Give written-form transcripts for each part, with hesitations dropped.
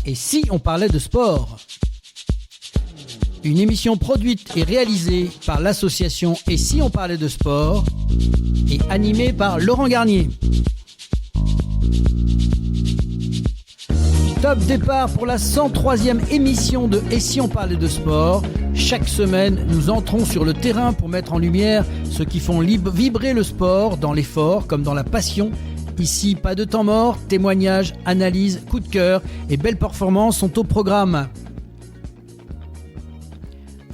Et si on parlait de sport ? Une émission produite et réalisée par l'association Et si on parlait de sport et animée par Laurent Garnier. Top départ pour la 103e émission de Et si on parlait de sport. Chaque semaine, nous entrons sur le terrain pour mettre en lumière ceux qui font vibrer le sport dans l'effort comme dans la passion. Ici, pas de temps mort, témoignages, analyses, coups de cœur et belles performances sont au programme.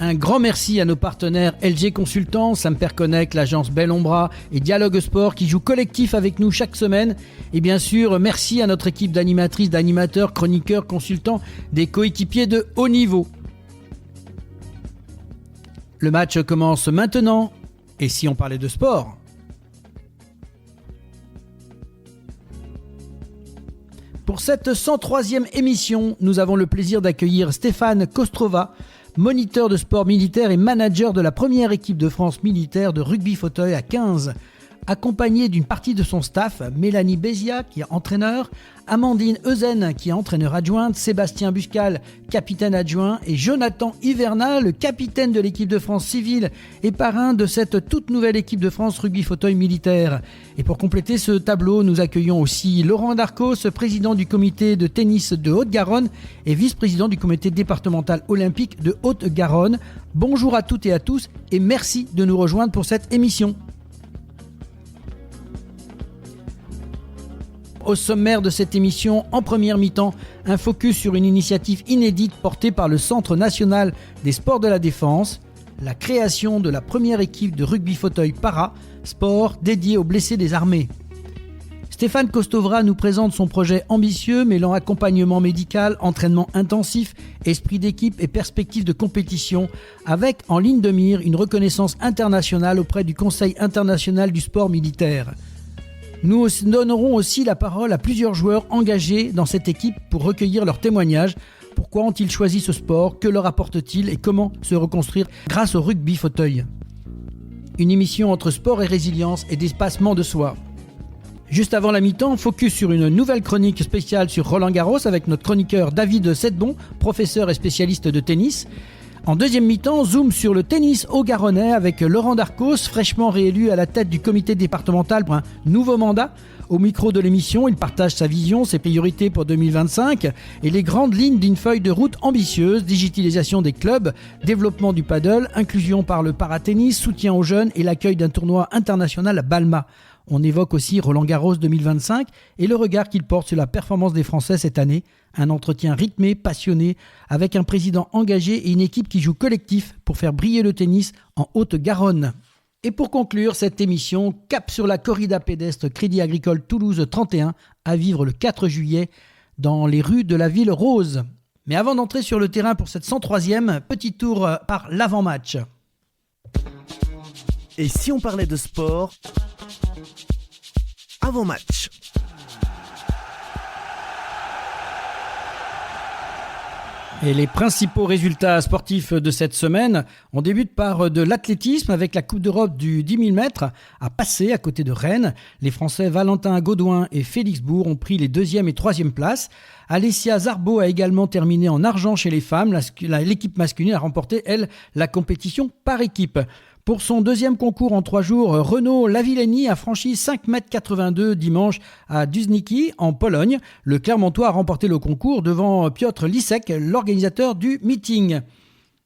Un grand merci à nos partenaires LG Consultants, Samper Connect, l'agence Bell Ombra et Dialogue Sport qui jouent collectif avec nous chaque semaine. Et bien sûr, merci à notre équipe d'animatrices, d'animateurs, chroniqueurs, consultants, des coéquipiers de haut niveau. Le match commence maintenant. Et si on parlait de sport ? Pour cette 103e émission, nous avons le plaisir d'accueillir Stéphane Kostrova, moniteur de sport militaire et manager de la première équipe de France militaire de rugby fauteuil à 15, accompagné d'une partie de son staff, Mélanie Bézia qui est entraîneur, Amandine Euzen qui est entraîneur adjointe, Sébastien Buscal, capitaine adjoint et Jonathan Hivernal, le capitaine de l'équipe de France civile et parrain de cette toute nouvelle équipe de France rugby fauteuil militaire. Et pour compléter ce tableau, nous accueillons aussi Laurent Darcos, président du comité de tennis de Haute-Garonne et vice-président du comité départemental olympique de Haute-Garonne. Bonjour à toutes et à tous et merci de nous rejoindre pour cette émission. Au sommaire de cette émission, en première mi-temps, un focus sur une initiative inédite portée par le Centre national des sports de la défense, la création de la première équipe de rugby fauteuil para, sport dédié aux blessés des armées. Stéphane Kostrova nous présente son projet ambitieux mêlant accompagnement médical, entraînement intensif, esprit d'équipe et perspective de compétition, avec en ligne de mire une reconnaissance internationale auprès du Conseil international du sport militaire. Nous donnerons aussi la parole à plusieurs joueurs engagés dans cette équipe pour recueillir leurs témoignages. Pourquoi ont-ils choisi ce sport ? Que leur apporte-t-il ? Et comment se reconstruire grâce au rugby fauteuil ? Une émission entre sport et résilience et dépassement de soi. Juste avant la mi-temps, focus sur une nouvelle chronique spéciale sur Roland Garros avec notre chroniqueur David Sedbon, professeur et spécialiste de tennis. En deuxième mi-temps, zoom sur le tennis haut-garonnais avec Laurent Darcos, fraîchement réélu à la tête du comité départemental pour un nouveau mandat. Au micro de l'émission, il partage sa vision, ses priorités pour 2025 et les grandes lignes d'une feuille de route ambitieuse, digitalisation des clubs, développement du paddle, inclusion par le paratennis, soutien aux jeunes et l'accueil d'un tournoi international à Balma. On évoque aussi Roland Garros 2025 et le regard qu'il porte sur la performance des Français cette année. Un entretien rythmé, passionné, avec un président engagé et une équipe qui joue collectif pour faire briller le tennis en Haute-Garonne. Et pour conclure cette émission, cap sur la corrida pédestre Crédit Agricole Toulouse 31 à vivre le 4 juillet dans les rues de la ville rose. Mais avant d'entrer sur le terrain pour cette 103e, petit tour par l'avant-match. Et si on parlait de sport ? Avant-match. Et les principaux résultats sportifs de cette semaine, on débute par de l'athlétisme avec la Coupe d'Europe du 10 000 mètres à Passé, à côté de Rennes. Les Français Valentin Gaudouin et Félix Bourg ont pris les 2e et 3e places. Alessia Zarbo a également terminé en argent chez les femmes. L'équipe masculine a remporté, elle, la compétition par équipe. Pour son deuxième concours en 3 jours, Renaud Lavillenie a franchi 5,82 m dimanche à Duzniki, en Pologne. Le Clermontois a remporté le concours devant Piotr Lisek, l'organisateur du meeting.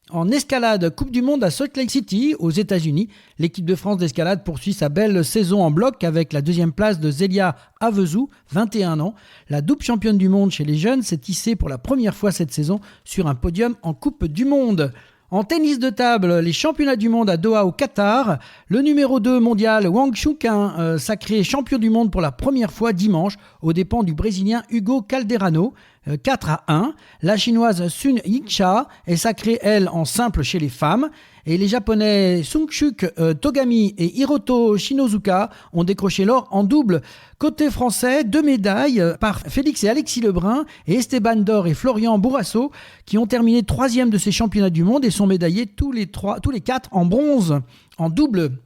En escalade, Coupe du Monde à Salt Lake City, aux États-Unis, l'équipe de France d'escalade poursuit sa belle saison en bloc avec la 2e place de Zélia Avezou, 21 ans. La double championne du monde chez les jeunes s'est hissée pour la première fois cette saison sur un podium en Coupe du Monde. En tennis de table, les championnats du monde à Doha au Qatar, le numéro 2 mondial Wang Chuqin, sacré champion du monde pour la première fois dimanche aux dépens du Brésilien Hugo Calderano, 4-1. La chinoise Sun Yingxia est sacrée, elle, en simple chez les femmes. Et les japonais Sungshuk Togami et Hiroto Shinozuka ont décroché l'or en double. Côté français, 2 médailles par Félix et Alexis Lebrun et Esteban Dor et Florian Bourrasso qui ont terminé 3e de ces championnats du monde et sont médaillés tous les 4 en bronze en double.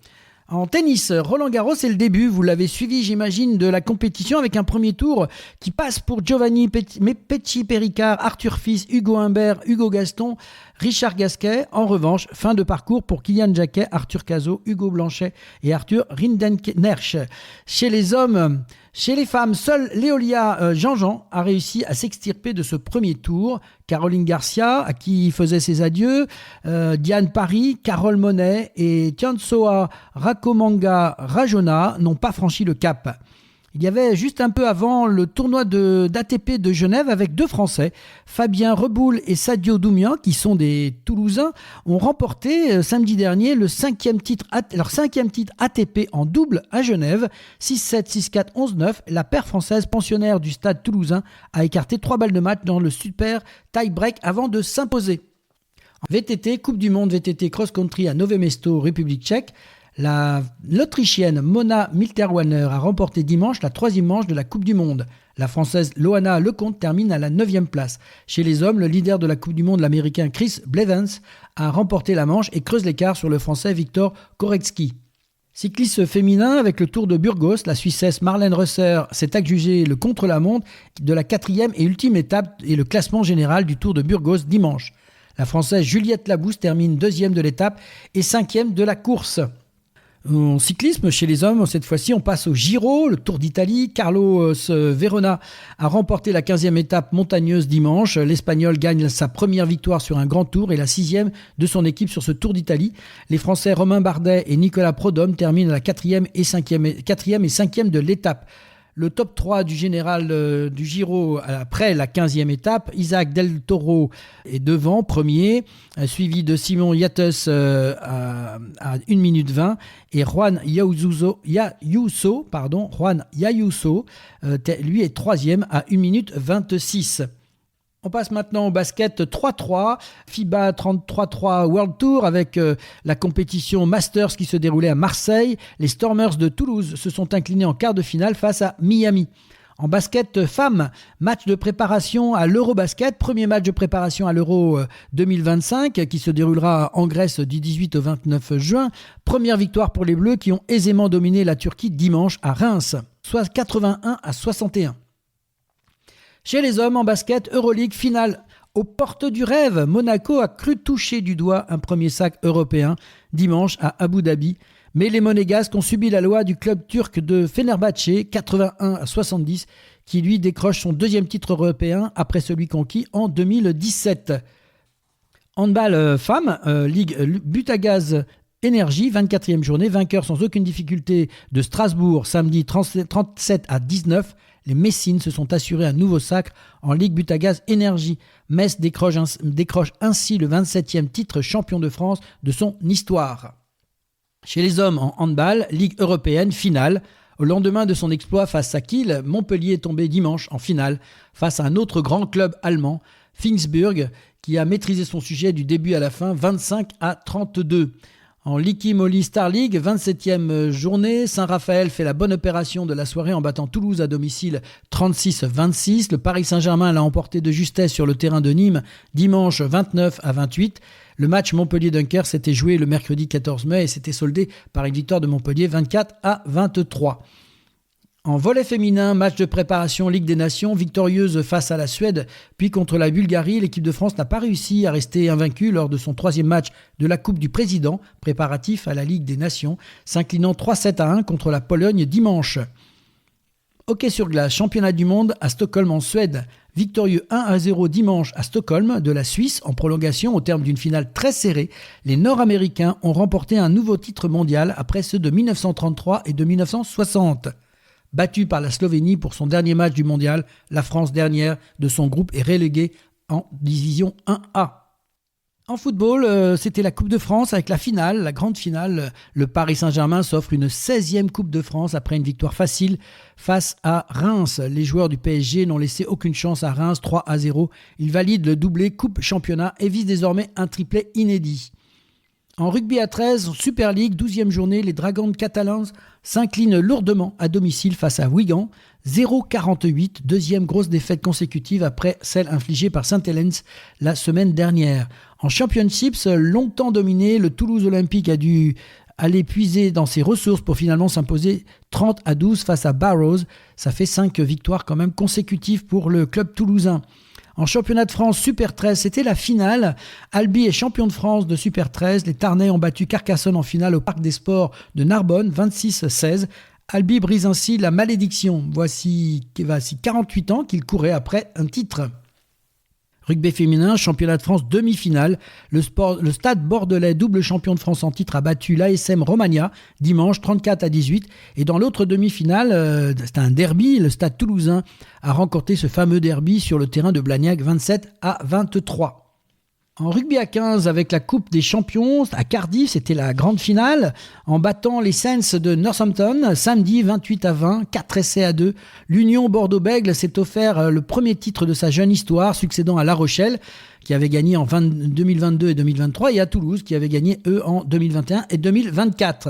En tennis, Roland-Garros, c'est le début. Vous l'avez suivi, j'imagine, de la compétition avec un premier tour qui passe pour Giovanni Pesci-Péricard, Arthur Fils, Hugo Humbert, Hugo Gaston, Richard Gasquet. En revanche, fin de parcours pour Kylian Jacquet, Arthur Cazot, Hugo Blanchet et Arthur Rinderknecht. Chez les hommes, chez les femmes, seule Léolia Jean-Jean a réussi à s'extirper de ce premier tour. Caroline Garcia, à qui il faisait ses adieux, Diane Paris, Carole Monet et Tiansoa Rakomanga Rajona n'ont pas franchi le cap. Il y avait juste un peu avant le tournoi d'ATP de Genève avec deux Français, Fabien Reboul et Sadio Doumian, qui sont des Toulousains, ont remporté samedi dernier leur cinquième titre ATP en double à Genève, 6-7, 6-4, 11-9. La paire française pensionnaire du stade toulousain a écarté 3 balles de match dans le super tie-break avant de s'imposer. En VTT, Coupe du Monde VTT cross-country à Nové Mesto, République tchèque, l'Autrichienne Mona Milterwanner a remporté dimanche la 3e manche de la Coupe du Monde. La Française Loana Lecomte termine à la 9e place. Chez les hommes, le leader de la Coupe du Monde, l'Américain Chris Blevins, a remporté la manche et creuse l'écart sur le Français Viktor Koretsky. Cycliste féminin avec le Tour de Burgos, la Suissesse Marlène Reusser s'est adjugée le contre-la-montre de la 4e et ultime étape et le classement général du Tour de Burgos dimanche. La Française Juliette Labousse termine 2e de l'étape et 5e de la course. En cyclisme, chez les hommes, cette fois-ci, on passe au Giro, le Tour d'Italie. Carlos Verona a remporté la 15e étape montagneuse dimanche. L'Espagnol gagne sa première victoire sur un grand tour et la 6e de son équipe sur ce Tour d'Italie. Les Français Romain Bardet et Nicolas Prodhomme terminent à la 4e et 5e de l'étape. Le top 3 du général du Giro après la 15e étape, Isaac Del Toro est devant, premier, suivi de Simon Yates à 1 minute 20 et Juan Yayuso, lui est troisième à 1 minute 26. On passe maintenant au basket 3-3, FIBA 33-3 World Tour avec la compétition Masters qui se déroulait à Marseille. Les Stormers de Toulouse se sont inclinés en quart de finale face à Miami. En basket femmes, match de préparation à l'Eurobasket, premier match de préparation à l'Euro 2025 qui se déroulera en Grèce du 18 au 29 juin. Première victoire pour les Bleus qui ont aisément dominé la Turquie dimanche à Reims, soit 81-61. Chez les hommes en basket, Euroleague finale aux portes du rêve. Monaco a cru toucher du doigt un premier sac européen dimanche à Abu Dhabi. Mais les Monégasques ont subi la loi du club turc de Fenerbahçe, 81-70, qui lui décroche son deuxième titre européen après celui conquis en 2017. Handball femmes, Ligue Butagaz Énergie, 24e journée, vainqueur sans aucune difficulté de Strasbourg, samedi 37-19. Les Messines se sont assurés un nouveau sacre en Ligue Butagaz Énergie. Metz décroche ainsi le 27e titre champion de France de son histoire. Chez les hommes en handball, Ligue européenne finale. Au lendemain de son exploit face à Kiel, Montpellier est tombé dimanche en finale face à un autre grand club allemand, Pfingstburg, qui a maîtrisé son sujet du début à la fin, 25-32. En Liqui Moly Star League, 27e journée, Saint-Raphaël fait la bonne opération de la soirée en battant Toulouse à domicile 36-26. Le Paris Saint-Germain l'a emporté de justesse sur le terrain de Nîmes dimanche 29-28. Le match Montpellier-Dunkerque s'était joué le mercredi 14 mai et s'était soldé par une victoire de Montpellier 24-23. En volley féminin, match de préparation Ligue des Nations, victorieuse face à la Suède, puis contre la Bulgarie, l'équipe de France n'a pas réussi à rester invaincue lors de son 3e match de la Coupe du Président, préparatif à la Ligue des Nations, s'inclinant 3-7-1 contre la Pologne dimanche. Hockey sur glace, championnat du monde à Stockholm en Suède, victorieux 1-0 dimanche à Stockholm de la Suisse en prolongation au terme d'une finale très serrée. Les Nord-Américains ont remporté un nouveau titre mondial après ceux de 1933 et de 1960. Battue par la Slovénie pour son dernier match du mondial, la France dernière de son groupe est reléguée en division 1A. En football, c'était la Coupe de France avec la finale, la grande finale. Le Paris Saint-Germain s'offre une 16e Coupe de France après une victoire facile face à Reims. Les joueurs du PSG n'ont laissé aucune chance à Reims, 3-0. Ils valident le doublé Coupe Championnat et visent désormais un triplet inédit. En rugby à 13, en Super League, 12e journée, les Dragons catalans s'inclinent lourdement à domicile face à Wigan, 0-48, deuxième grosse défaite consécutive après celle infligée par Saint-Helens la semaine dernière. En Championships, longtemps dominé, le Toulouse Olympique a dû aller puiser dans ses ressources pour finalement s'imposer 30-12 face à Barrows. Ça fait 5 victoires quand même consécutives pour le club toulousain. En championnat de France Super 13, c'était la finale. Albi est champion de France de Super 13. Les Tarnais ont battu Carcassonne en finale au Parc des Sports de Narbonne, 26-16. Albi brise ainsi la malédiction. Voici 48 ans qu'il courait après un titre. Rugby féminin, championnat de France demi-finale. Le Stade Bordelais, double champion de France en titre, a battu l'ASM Romagna dimanche 34-18. Et dans l'autre demi-finale, c'était un derby, le Stade Toulousain a remporté ce fameux derby sur le terrain de Blagnac 27-23. En rugby à 15, avec la Coupe des Champions, à Cardiff, c'était la grande finale. En battant les Saints de Northampton, samedi 28-20, 4 essais à 2. L'Union Bordeaux-Bègles s'est offert le premier titre de sa jeune histoire, succédant à La Rochelle, qui avait gagné en 2022 et 2023, et à Toulouse, qui avait gagné, eux, en 2021 et 2024.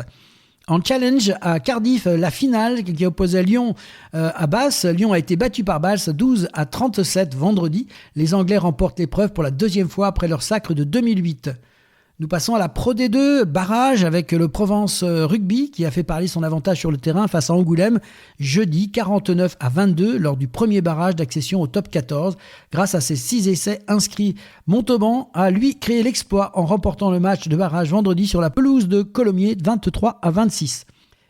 En challenge à Cardiff, la finale qui opposait Lyon à Basse. Lyon a été battu par Basse 12-37 vendredi. Les Anglais remportent l'épreuve pour la deuxième fois après leur sacre de 2008. Nous passons à la Pro D2, barrage avec le Provence Rugby qui a fait parler son avantage sur le terrain face à Angoulême jeudi 49-22 lors du premier barrage d'accession au top 14 grâce à ses 6 essais inscrits. Montauban a lui créé l'exploit en remportant le match de barrage vendredi sur la pelouse de Colomiers 23-26.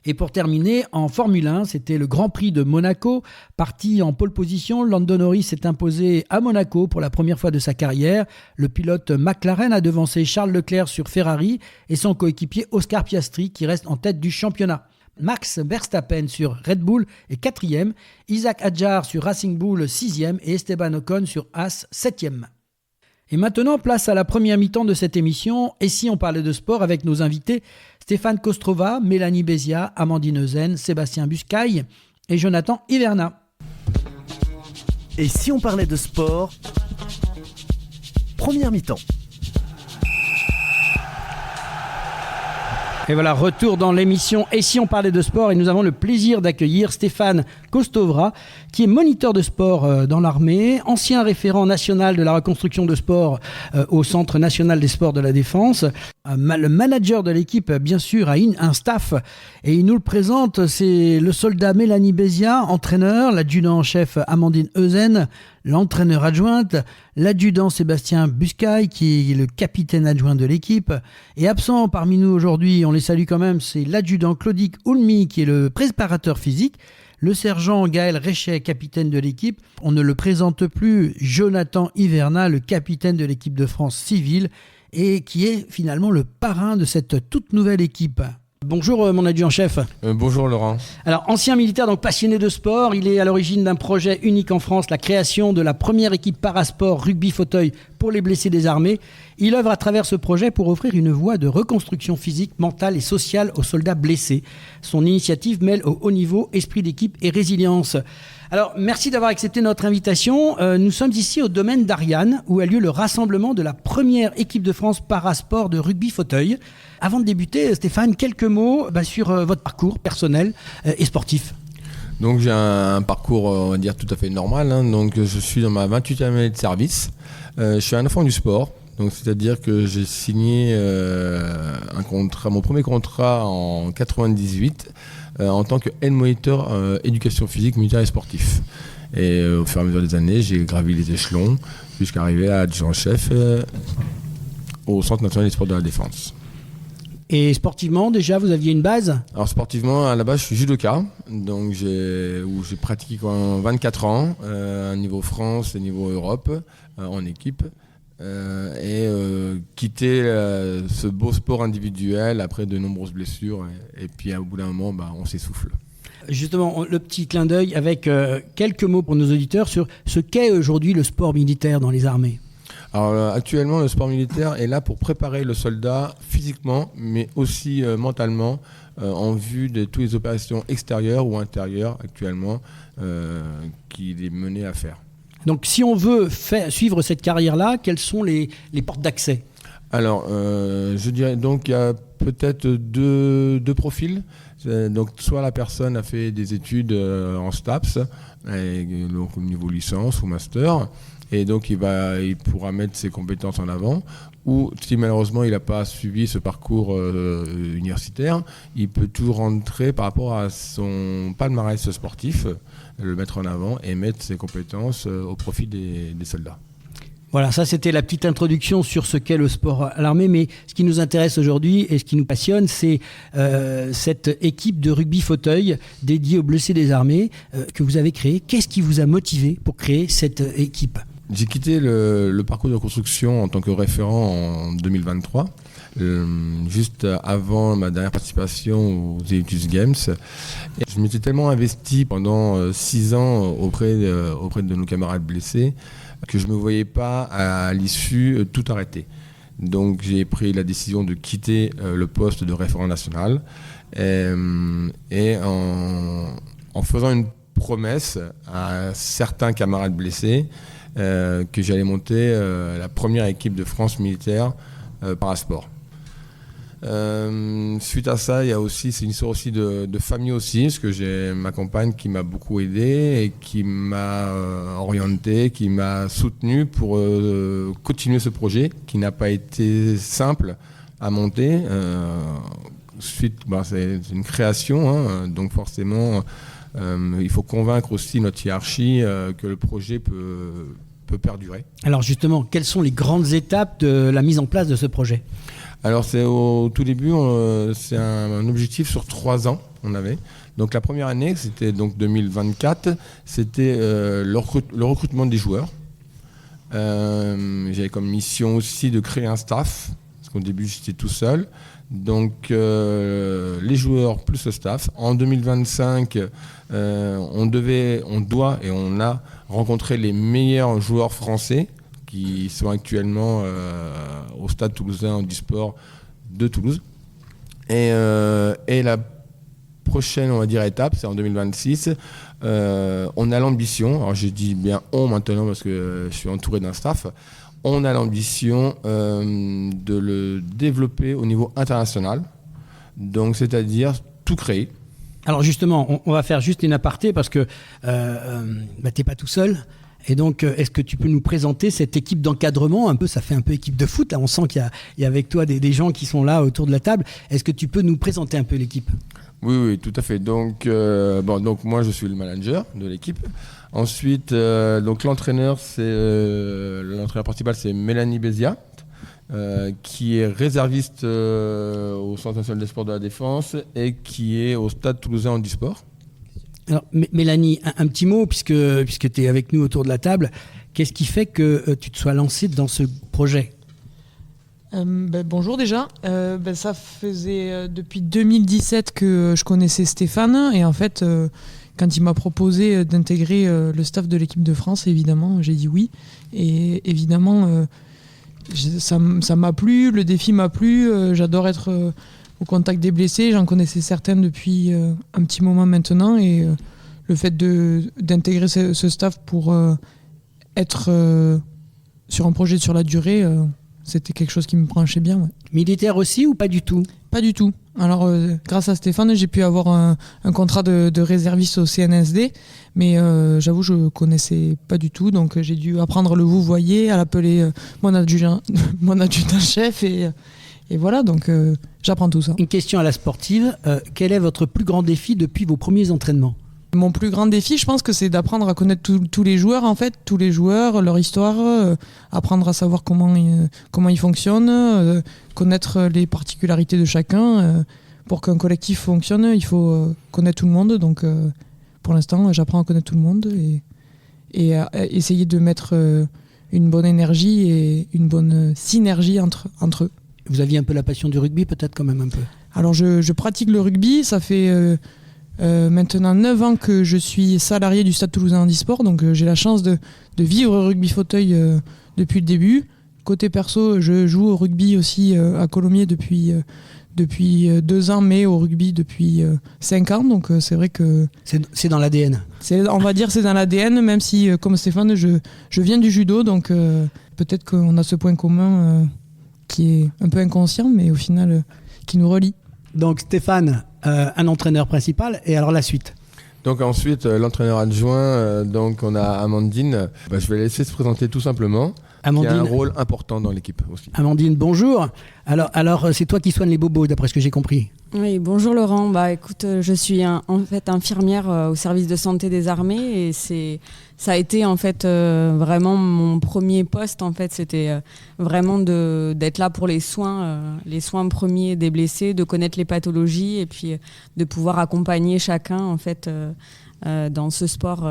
Et pour terminer, en Formule 1, c'était le Grand Prix de Monaco. Parti en pole position, Lando Norris s'est imposé à Monaco pour la première fois de sa carrière. Le pilote McLaren a devancé Charles Leclerc sur Ferrari et son coéquipier Oscar Piastri qui reste en tête du championnat. Max Verstappen sur Red Bull est 4e, Isaac Hadjar sur Racing Bull 6e et Esteban Ocon sur Haas 7e. Et maintenant, place à la première mi-temps de cette émission. Et si on parlait de sport avec nos invités Stéphane Kostrova, Mélanie Bézia, Amandine Euzen, Sébastien Buscaille et Jonathan Hiverna. Et si on parlait de sport, première mi-temps. Et voilà, retour dans l'émission Et si on parlait de sport, et nous avons le plaisir d'accueillir Stéphane Kostovra, qui est moniteur de sport dans l'armée, ancien référent national de la reconstruction de sport au Centre national des sports de la Défense. Le manager de l'équipe, bien sûr, a un staff, et il nous le présente, c'est le soldat Mélanie Bézia, entraîneur, l'adjudant-chef Amandine Euzen, l'entraîneur adjointe, l'adjudant Sébastien Buscaille, qui est le capitaine adjoint de l'équipe. Et absent parmi nous aujourd'hui, on les salue quand même, c'est l'adjudant Claudic Oulmy, qui est le préparateur physique, le sergent Gaël Réchet, capitaine de l'équipe. On ne le présente plus, Jonathan Hiverna, le capitaine de l'équipe de France civile, et qui est finalement le parrain de cette toute nouvelle équipe. Bonjour mon adjudant-chef. Bonjour Laurent. Alors, ancien militaire, donc passionné de sport, il est à l'origine d'un projet unique en France, la création de la première équipe parasport rugby fauteuil pour les blessés des armées. Il œuvre à travers ce projet pour offrir une voie de reconstruction physique, mentale et sociale aux soldats blessés. Son initiative mêle au haut niveau esprit d'équipe et résilience. Alors, merci d'avoir accepté notre invitation. Nous sommes ici au domaine d'Ariane, où a lieu le rassemblement de la première équipe de France parasport de rugby fauteuil. Avant de débuter, Stéphane, quelques mots sur votre parcours personnel et sportif. Donc j'ai un parcours, on va dire, tout à fait normal. Donc je suis dans ma 28e année de service. Je suis un enfant du sport. Donc c'est-à-dire que j'ai signé mon premier contrat en 98 en tant que head monitor éducation physique, militaire et sportif. Et au fur et à mesure des années, j'ai gravi les échelons jusqu'à arriver à adjudant-chef au Centre national des sports de la défense. Et sportivement, déjà, vous aviez une base ? Alors sportivement, à la base, je suis judoka, donc j'ai pratiqué pendant 24 ans, à niveau France et niveau Europe, en équipe, et quitté ce beau sport individuel après de nombreuses blessures, et puis au bout d'un moment, on s'essouffle. Justement, le petit clin d'œil avec quelques mots pour nos auditeurs sur ce qu'est aujourd'hui le sport militaire dans les armées. Alors actuellement, le sport militaire est là pour préparer le soldat physiquement, mais aussi mentalement, en vue de toutes les opérations extérieures ou intérieures actuellement qu'il est mené à faire. Donc si on veut suivre cette carrière-là, quelles sont les portes d'accès ? Alors, je dirais donc qu'il y a peut-être deux profils. Donc, soit la personne a fait des études en STAPS, donc au niveau licence ou master, et donc il pourra mettre ses compétences en avant. Ou si malheureusement il n'a pas suivi ce parcours universitaire, il peut toujours rentrer par rapport à son palmarès sportif, le mettre en avant et mettre ses compétences au profit des soldats. Voilà, ça c'était la petite introduction sur ce qu'est le sport à l'armée, mais ce qui nous intéresse aujourd'hui et ce qui nous passionne, c'est cette équipe de rugby fauteuil dédiée aux blessés des armées que vous avez créée. Qu'est-ce qui vous a motivé pour créer cette équipe ? J'ai quitté le parcours de construction en tant que référent en 2023, juste avant ma dernière participation aux Elitus Games. Et je m'étais tellement investi pendant 6 ans auprès de nos camarades blessés que je ne me voyais pas à l'issue tout arrêter. Donc j'ai pris la décision de quitter le poste de référent national et en faisant une promesse à certains camarades blessés que j'allais monter la première équipe de France militaire parasport. Suite à ça, c'est une histoire aussi de famille aussi, parce que j'ai ma compagne qui m'a beaucoup aidé et qui m'a orienté, qui m'a soutenu pour continuer ce projet qui n'a pas été simple à monter. C'est une création, donc forcément il faut convaincre aussi notre hiérarchie que le projet peut perdurer. Alors justement, quelles sont les grandes étapes de la mise en place de ce projet ? Alors c'est au tout début, c'est un objectif sur 3 ans on avait. Donc la première année, c'était donc 2024, c'était le recrutement des joueurs. J'avais comme mission aussi de créer un staff, parce qu'au début j'étais tout seul. Donc les joueurs plus le staff. En 2025, on doit et on a rencontré les meilleurs joueurs français qui sont actuellement au Stade Toulousain Handisport de Toulouse. Et la prochaine, on va dire, étape, c'est en 2026. On a l'ambition, alors je dis bien on maintenant parce que je suis entouré d'un staff, on a l'ambition de le développer au niveau international, donc c'est-à-dire tout créer. Alors justement, on va faire juste une aparté parce que tu n'es pas tout seul. Et donc, est-ce que tu peux nous présenter cette équipe d'encadrement ? Ça fait un peu équipe de foot. Là, on sent qu'il y a avec toi des gens qui sont là autour de la table. Est-ce que tu peux nous présenter un peu l'équipe ? Oui, tout à fait. Donc moi, je suis le manager de l'équipe. Ensuite, donc l'entraîneur principal, c'est Mélanie Béziat, qui est réserviste au Centre national des sports de la défense et qui est au Stade Toulousain Handisport. Alors, Mélanie, un petit mot, puisque tu es avec nous autour de la table. Qu'est-ce qui fait que tu te sois lancée dans ce projet ? Bonjour déjà. Ça faisait depuis 2017 que je connaissais Stéphane. Et en fait, quand il m'a proposé d'intégrer le staff de l'équipe de France, évidemment, j'ai dit oui. Et évidemment, ça m'a plu, le défi m'a plu. J'adore être au contact des blessés, j'en connaissais certains depuis un petit moment maintenant et le fait d'intégrer ce staff pour être sur un projet sur la durée, c'était quelque chose qui me branchait bien. Ouais. Militaire aussi ou pas du tout ? Pas du tout. Alors grâce à Stéphane, j'ai pu avoir un contrat de réserviste au CNSD, mais j'avoue je connaissais pas du tout, donc j'ai dû apprendre le vouvoyer, à l'appeler mon adjudant-chef et voilà, donc j'apprends tout ça. Une question à la sportive, quel est votre plus grand défi depuis vos premiers entraînements ? Mon plus grand défi, je pense que c'est d'apprendre à connaître tous les joueurs, en fait, tous les joueurs, leur histoire, apprendre à savoir comment ils fonctionnent, connaître les particularités de chacun. Pour qu'un collectif fonctionne, il faut connaître tout le monde, donc pour l'instant, j'apprends à connaître tout le monde et à essayer de mettre une bonne énergie et une bonne synergie entre eux. Vous aviez un peu la passion du rugby, peut-être quand même un peu ? Alors je pratique le rugby, ça fait maintenant 9 ans que je suis salarié du Stade Toulousain Handisport, donc j'ai la chance de vivre rugby fauteuil depuis le début. Côté perso, je joue au rugby aussi à Colomiers depuis 2 ans, mais au rugby depuis 5 ans, donc c'est vrai que... C'est dans l'ADN. On va dire c'est dans l'ADN, même si, comme Stéphane, je viens du judo, donc peut-être qu'on a ce point commun qui est un peu inconscient, mais au final qui nous relie. Donc Stéphane, un entraîneur principal, et alors la suite? Donc ensuite, l'entraîneur adjoint, donc on a Amandine. Je vais laisser se présenter tout simplement. Amandine, qui a un rôle important dans l'équipe aussi. Amandine, bonjour. Alors c'est toi qui soignes les bobos, d'après ce que j'ai compris. Oui, bonjour Laurent. Écoute, je suis en fait infirmière au service de santé des armées et ça a été en fait vraiment mon premier poste. En fait, c'était vraiment d'être là pour les soins premiers des blessés, de connaître les pathologies et puis de pouvoir accompagner chacun en fait dans ce sport.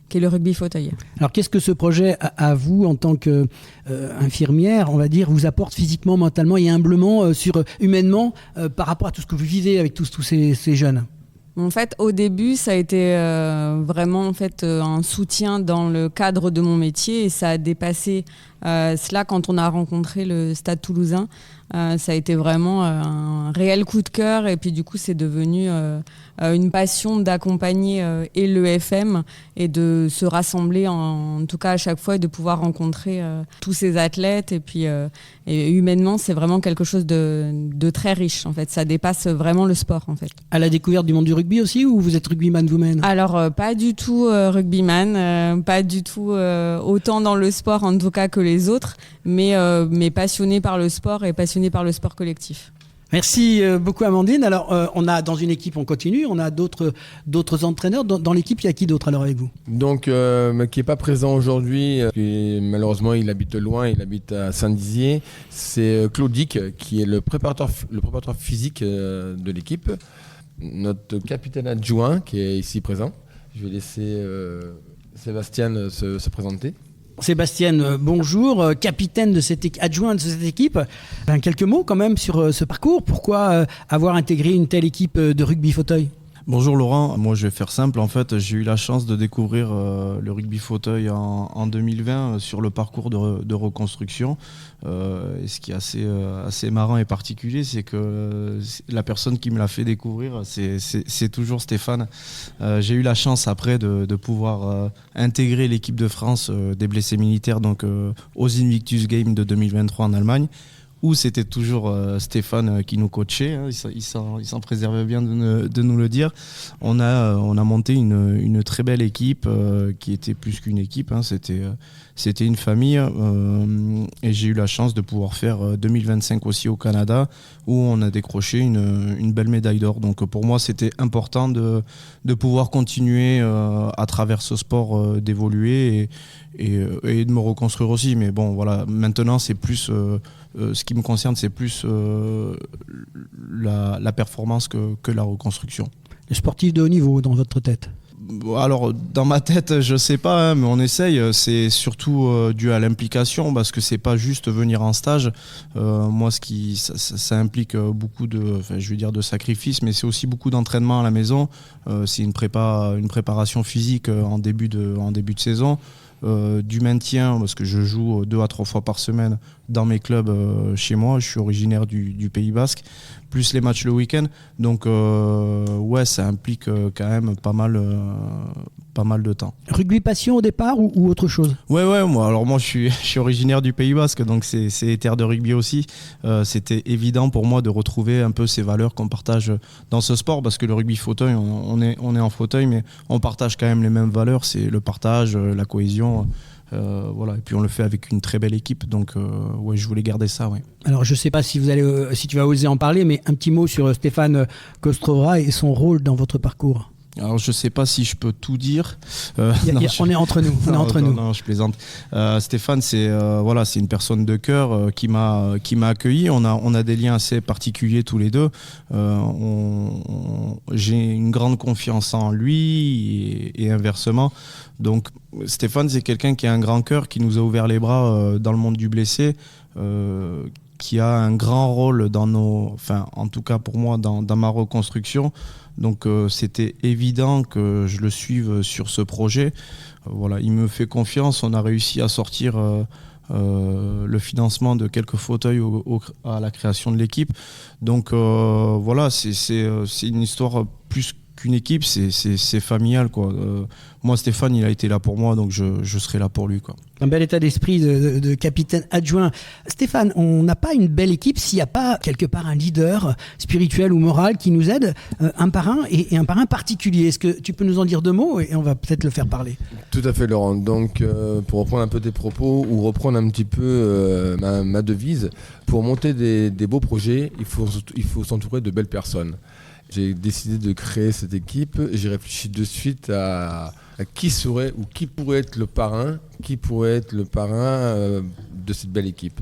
Qui est le rugby fauteuil. Alors qu'est-ce que ce projet à vous en tant qu'infirmière, on va dire, vous apporte physiquement, mentalement et humblement, humainement par rapport à tout ce que vous vivez avec tous ces jeunes? En fait, au début, ça a été vraiment en fait un soutien dans le cadre de mon métier et ça a dépassé cela quand on a rencontré le Stade Toulousain. Ça a été vraiment un réel coup de cœur et puis du coup, c'est devenu une passion d'accompagner et le FM et de se rassembler en tout cas à chaque fois et de pouvoir rencontrer tous ces athlètes et puis et humainement, c'est vraiment quelque chose de très riche en fait. Ça dépasse vraiment le sport en fait. À la découverte du monde du rugby aussi ou vous êtes rugbyman vous-même? Alors pas du tout rugbyman, pas du tout autant dans le sport en tout cas que les autres, mais passionné par le sport et passionné par le sport collectif. Merci beaucoup Amandine. Alors on a dans une équipe, on continue, on a d'autres entraîneurs. Dans l'équipe, il y a qui d'autre alors avec vous? Donc qui n'est pas présent aujourd'hui, malheureusement il habite loin, il habite à Saint-Dizier. C'est Claudic qui est le préparateur physique de l'équipe. Notre capitaine adjoint qui est ici présent. Je vais laisser Sébastien se présenter. Sébastien, bonjour, capitaine de adjoint de cette équipe. Quelques mots quand même sur ce parcours. Pourquoi avoir intégré une telle équipe de rugby fauteuil? Bonjour Laurent, moi je vais faire simple. En fait, j'ai eu la chance de découvrir le rugby fauteuil en 2020 sur le parcours de reconstruction. Et ce qui est assez marrant et particulier, c'est que la personne qui me l'a fait découvrir, c'est toujours Stéphane. J'ai eu la chance après de pouvoir intégrer l'équipe de France des blessés militaires donc, aux Invictus Games de 2023 en Allemagne, où c'était toujours Stéphane qui nous coachait, hein, il s'en préservait bien de nous le dire. On a monté une très belle équipe qui était plus qu'une équipe, hein, c'était une famille et j'ai eu la chance de pouvoir faire 2025 aussi au Canada où on a décroché une belle médaille d'or. Donc pour moi c'était important de pouvoir continuer à travers ce sport d'évoluer et de me reconstruire aussi. Mais bon voilà, maintenant c'est plus... ce qui me concerne, c'est plus la performance que la reconstruction. Le sportif de haut niveau dans votre tête? Alors, dans ma tête, je sais pas, hein, mais on essaye. C'est surtout dû à l'implication, parce que c'est pas juste venir en stage. Moi, ça implique beaucoup de sacrifices, mais c'est aussi beaucoup d'entraînement à la maison. C'est une préparation physique en début de saison. Du maintien, parce que je joue 2 à 3 fois par semaine dans mes clubs chez moi, je suis originaire du Pays Basque, plus les matchs le week-end, donc ça implique quand même pas mal de temps. Rugby passion au départ ou autre chose? Ouais, moi je suis originaire du Pays Basque, donc c'est terre de rugby aussi. C'était évident pour moi de retrouver un peu ces valeurs qu'on partage dans ce sport, parce que le rugby fauteuil, on est en fauteuil, mais on partage quand même les mêmes valeurs, c'est le partage, la cohésion. Et puis on le fait avec une très belle équipe, donc je voulais garder ça. Ouais. Alors je ne sais pas si tu vas oser en parler, mais un petit mot sur Stéphane Kostrova et son rôle dans votre parcours. Alors je sais pas si je peux tout dire. On est entre nous. Non, je plaisante. Stéphane, c'est une personne de cœur qui m'a accueilli. On a des liens assez particuliers tous les deux. J'ai une grande confiance en lui et inversement. Donc Stéphane, c'est quelqu'un qui a un grand cœur, qui nous a ouvert les bras dans le monde du blessé. Qui a un grand rôle en tout cas pour moi dans ma reconstruction. Donc c'était évident que je le suive sur ce projet. Il me fait confiance. On a réussi à sortir le financement de quelques fauteuils à la création de l'équipe. Donc c'est une histoire plus qu'une équipe, c'est familial, quoi. Moi, Stéphane, il a été là pour moi, donc je serai là pour lui, quoi. Un bel état d'esprit de capitaine adjoint. Stéphane, on n'a pas une belle équipe s'il n'y a pas quelque part un leader spirituel ou moral qui nous aide, un parrain et un parrain particulier. Est-ce que tu peux nous en dire 2 mots et on va peut-être le faire parler? Tout à fait, Laurent. Donc, pour reprendre un peu tes propos ou reprendre un petit peu ma devise, pour monter des beaux projets, il faut s'entourer de belles personnes. J'ai décidé de créer cette équipe. J'ai réfléchi de suite à qui serait ou qui pourrait être le parrain, de cette belle équipe.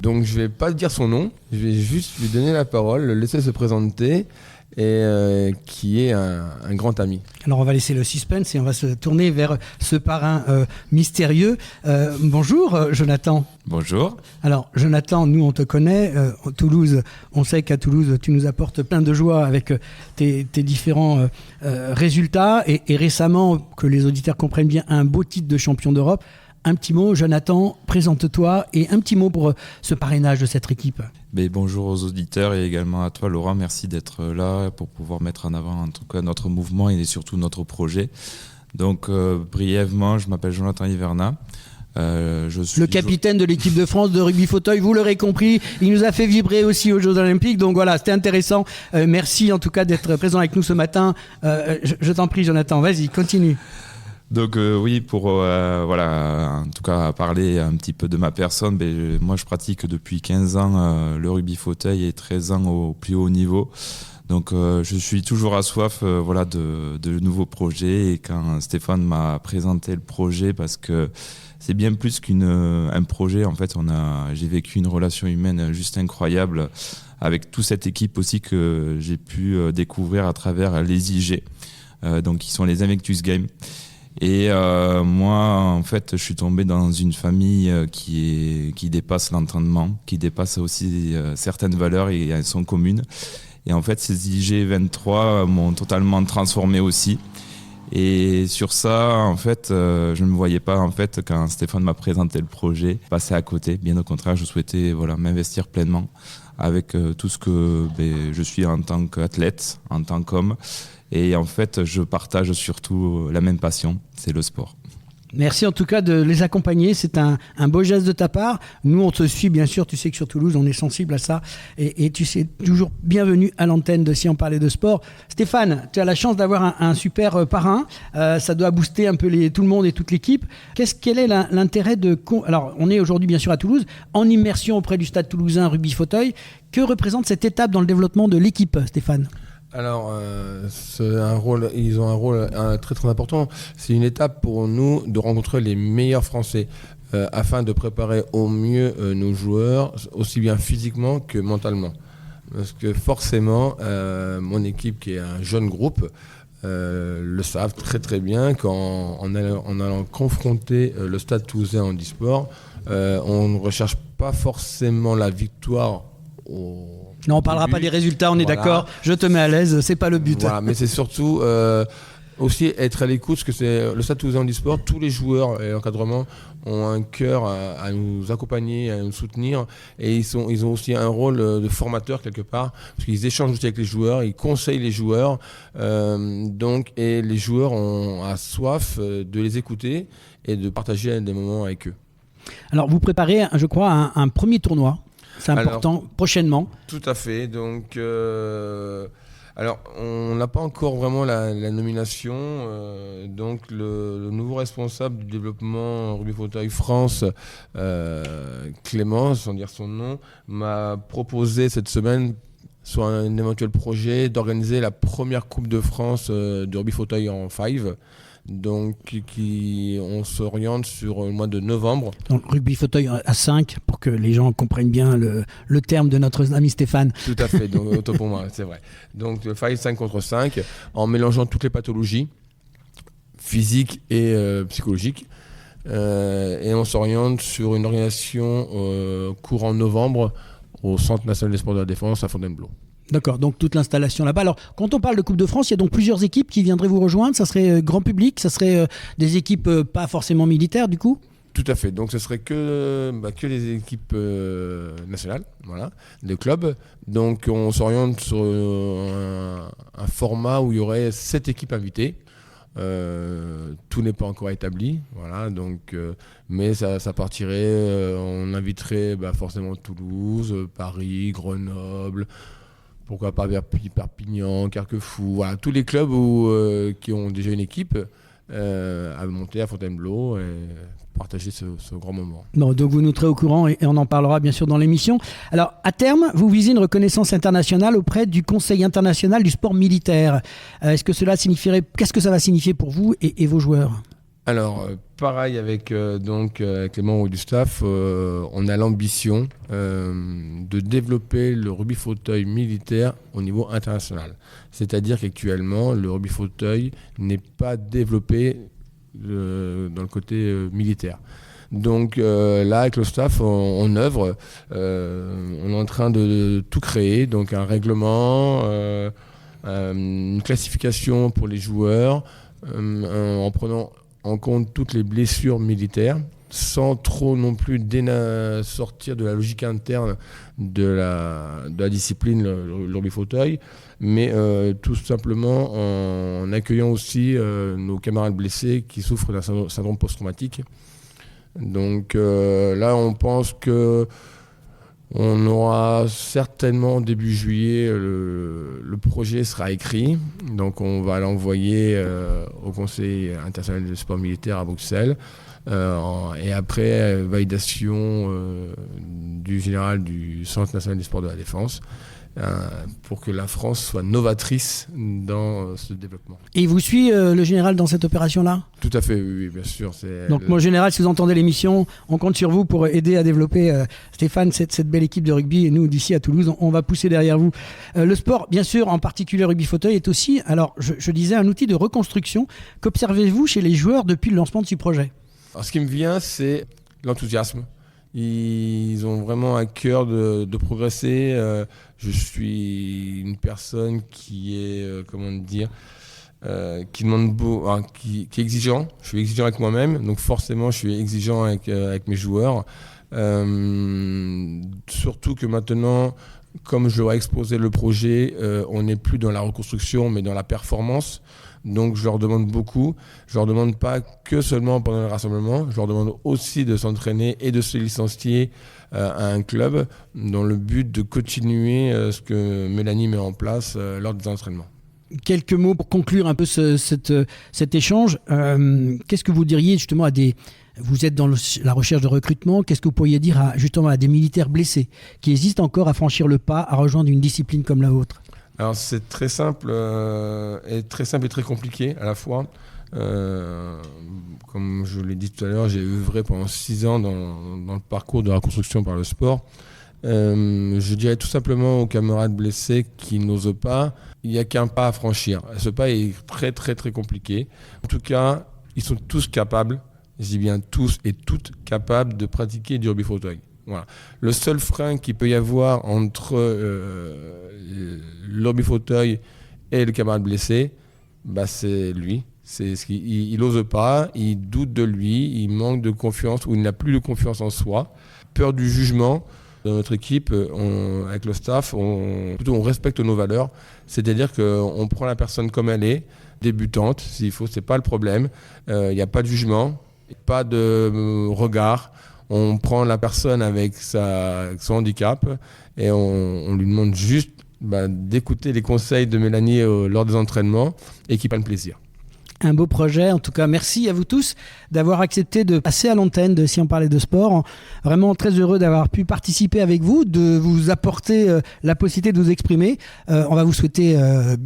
Donc je vais pas dire son nom, je vais juste lui donner la parole, le laisser se présenter et qui est un grand ami. Alors on va laisser le suspense et on va se tourner vers ce parrain mystérieux. Bonjour Jonathan. Bonjour. Alors Jonathan, nous on te connaît, Toulouse, on sait qu'à Toulouse tu nous apportes plein de joie avec tes différents résultats et récemment, que les auditeurs comprennent bien, un beau titre de champion d'Europe. Un petit mot, Jonathan, présente-toi et un petit mot pour ce parrainage de cette équipe. Bonjour aux auditeurs et également à toi Laurent, merci d'être là pour pouvoir mettre en avant en tout cas notre mouvement et surtout notre projet. Donc brièvement, je m'appelle Jonathan Hiverna. Je suis le capitaine de l'équipe de France de rugby fauteuil, vous l'aurez compris, il nous a fait vibrer aussi aux Jeux Olympiques, donc voilà, c'était intéressant. Merci en tout cas d'être présent avec nous ce matin. Je t'en prie Jonathan, vas-y, continue. Donc oui, pour voilà, en tout cas parler un petit peu de ma personne, moi je pratique depuis 15 ans le rugby fauteuil et 13 ans au plus haut niveau. Donc je suis toujours à soif voilà, de nouveaux projets et quand Stéphane m'a présenté le projet, parce que c'est bien plus qu'un projet, en fait j'ai vécu une relation humaine juste incroyable avec toute cette équipe aussi que j'ai pu découvrir à travers les IG, donc qui sont les Invictus Games. Et moi, en fait, je suis tombé dans une famille qui dépasse l'entraînement, qui dépasse aussi certaines valeurs et elles sont communes. Et en fait, ces IG23 m'ont totalement transformé aussi. Et sur ça, en fait, je ne me voyais pas, en fait, quand Stéphane m'a présenté le projet, passer à côté. Bien au contraire, je souhaitais m'investir pleinement avec tout ce que je suis en tant qu'athlète, en tant qu'homme. Et en fait, je partage surtout la même passion, c'est le sport. Merci en tout cas de les accompagner, c'est un beau geste de ta part. Nous on te suit bien sûr, tu sais que sur Toulouse on est sensible à ça et tu sais toujours bienvenue à l'antenne de Si on parlait de sport. Stéphane, tu as la chance d'avoir un super parrain, ça doit booster un peu tout le monde et toute l'équipe. Quel est l'intérêt de... Alors on est aujourd'hui bien sûr à Toulouse, en immersion auprès du Stade Toulousain rugby fauteuil. Que représente cette étape dans le développement de l'équipe, Stéphane ? Alors, ils ont un rôle très très important. C'est une étape pour nous de rencontrer les meilleurs Français afin de préparer au mieux nos joueurs, aussi bien physiquement que mentalement. Parce que forcément, mon équipe qui est un jeune groupe le savent très très bien qu'en allant confronter le Stade Toulousain en e-sport, on ne recherche pas forcément la victoire Non, on parlera pas des résultats, on est d'accord. Je te mets à l'aise, c'est pas le but. Voilà, mais c'est surtout aussi être à l'écoute, parce que c'est le Stade Toulousain e-sport. Tous les joueurs et l'encadrement ont un cœur à nous accompagner, à nous soutenir, et ils ont aussi un rôle de formateur quelque part, parce qu'ils échangent aussi avec les joueurs, ils conseillent les joueurs, et les joueurs ont soif de les écouter et de partager des moments avec eux. Alors, vous préparez, je crois, un premier tournoi. C'est important, prochainement. Tout à fait. Donc, alors, on n'a pas encore vraiment la nomination. Donc, le nouveau responsable du développement Rugby Fauteuil France, Clément, sans dire son nom, m'a proposé cette semaine, sur un éventuel projet, d'organiser la première Coupe de France de Rugby Fauteuil en 5. Donc, on s'oriente sur le mois de novembre. Donc, rugby fauteuil à 5, pour que les gens comprennent bien le terme de notre ami Stéphane. Tout à fait, donc, autant pour moi, c'est vrai. Donc, 5 contre 5, en mélangeant toutes les pathologies, physiques et psychologiques. Et on s'oriente sur une organisation courant novembre au Centre national des sports de la défense à Fontainebleau. D'accord, donc toute l'installation là-bas. Alors, quand on parle de Coupe de France, il y a donc plusieurs équipes qui viendraient vous rejoindre. Ça serait grand public, ça serait des équipes pas forcément militaires du coup ? Tout à fait. Donc ce serait que les équipes nationales, voilà, de clubs. Donc on s'oriente sur un format où il y aurait 7 équipes invitées. Tout n'est pas encore établi, voilà. Donc, mais ça partirait. On inviterait forcément Toulouse, Paris, Grenoble. Pourquoi pas Perpignan, Carquefou, voilà, tous les clubs qui ont déjà une équipe à monter à Fontainebleau et partager ce grand moment. Bon, donc vous nous serez au courant et on en parlera bien sûr dans l'émission. Alors, à terme, vous visez une reconnaissance internationale auprès du Conseil international du sport militaire. Est-ce que cela signifierait, qu'est-ce que ça va signifier pour vous et vos joueurs ? Alors, pareil avec les membres du staff, on a l'ambition de développer le rugby fauteuil militaire au niveau international. C'est-à-dire qu'actuellement, le rugby fauteuil n'est pas développé dans le côté militaire. Donc là, avec le staff, on œuvre, on est en train de tout créer, donc un règlement, une classification pour les joueurs, en prenant en compte toutes les blessures militaires, sans trop non plus sortir de la logique interne de la discipline, le rugby fauteuil, mais tout simplement en accueillant aussi nos camarades blessés qui souffrent d'un syndrome post-traumatique. Donc là, on pense que on aura certainement début juillet, le projet sera écrit, donc on va l'envoyer au Conseil international du sport militaire à Bruxelles. Et après validation du général du Centre national du sport de la défense pour que la France soit novatrice dans ce développement. Et il vous suit le général dans cette opération-là ? Tout à fait, oui, bien sûr. Donc moi, général, si vous entendez l'émission, on compte sur vous pour aider à développer, Stéphane, cette belle équipe de rugby. Et nous, d'ici à Toulouse, on va pousser derrière vous. Le sport, bien sûr, en particulier rugby fauteuil, est aussi, alors je disais, un outil de reconstruction. Qu'observez-vous chez les joueurs depuis le lancement de ce projet ? Alors, ce qui me vient, c'est l'enthousiasme. Ils ont vraiment à cœur de progresser. Je suis une personne qui est, qui demande qui est exigeant. Je suis exigeant avec moi-même, donc forcément, je suis exigeant avec mes joueurs. Surtout que maintenant, comme je leur ai exposé le projet, on n'est plus dans la reconstruction, mais dans la performance. Donc je leur demande beaucoup. Je leur demande pas que seulement pendant le rassemblement. Je leur demande aussi de s'entraîner et de se licencier à un club dans le but de continuer ce que Mélanie met en place lors des entraînements. Quelques mots pour conclure un peu cet échange. Qu'est-ce que vous diriez justement à des... Vous êtes dans la recherche de recrutement. Qu'est-ce que vous pourriez dire justement à des militaires blessés qui hésitent encore à franchir le pas, à rejoindre une discipline comme la vôtre ? Alors c'est très simple et très compliqué à la fois. Comme je l'ai dit tout à l'heure, j'ai œuvré pendant 6 ans dans le parcours de la reconstruction par le sport. Je dirais tout simplement aux camarades blessés qui n'osent pas, il n'y a qu'un pas à franchir. Ce pas est très compliqué. En tout cas, ils sont tous capables, je dis bien tous et toutes capables de pratiquer du rugby fauteuil. Voilà. Le seul frein qu'il peut y avoir entre le rugby fauteuil et le camarade blessé, c'est lui. Il n'ose pas, il doute de lui, il manque de confiance ou il n'a plus de confiance en soi. Peur du jugement. Dans notre équipe, avec le staff, on respecte nos valeurs. C'est-à-dire qu'on prend la personne comme elle est, débutante, s'il faut, c'est pas le problème. Il n'y a pas de jugement, pas de regard. On prend la personne avec son handicap et on lui demande juste d'écouter les conseils de Mélanie lors des entraînements et qu'il prenne plaisir. Un beau projet, en tout cas merci à vous tous d'avoir accepté de passer à l'antenne de Si on parlait de sport. Vraiment très heureux d'avoir pu participer avec vous, de vous apporter la possibilité de vous exprimer. On va vous souhaiter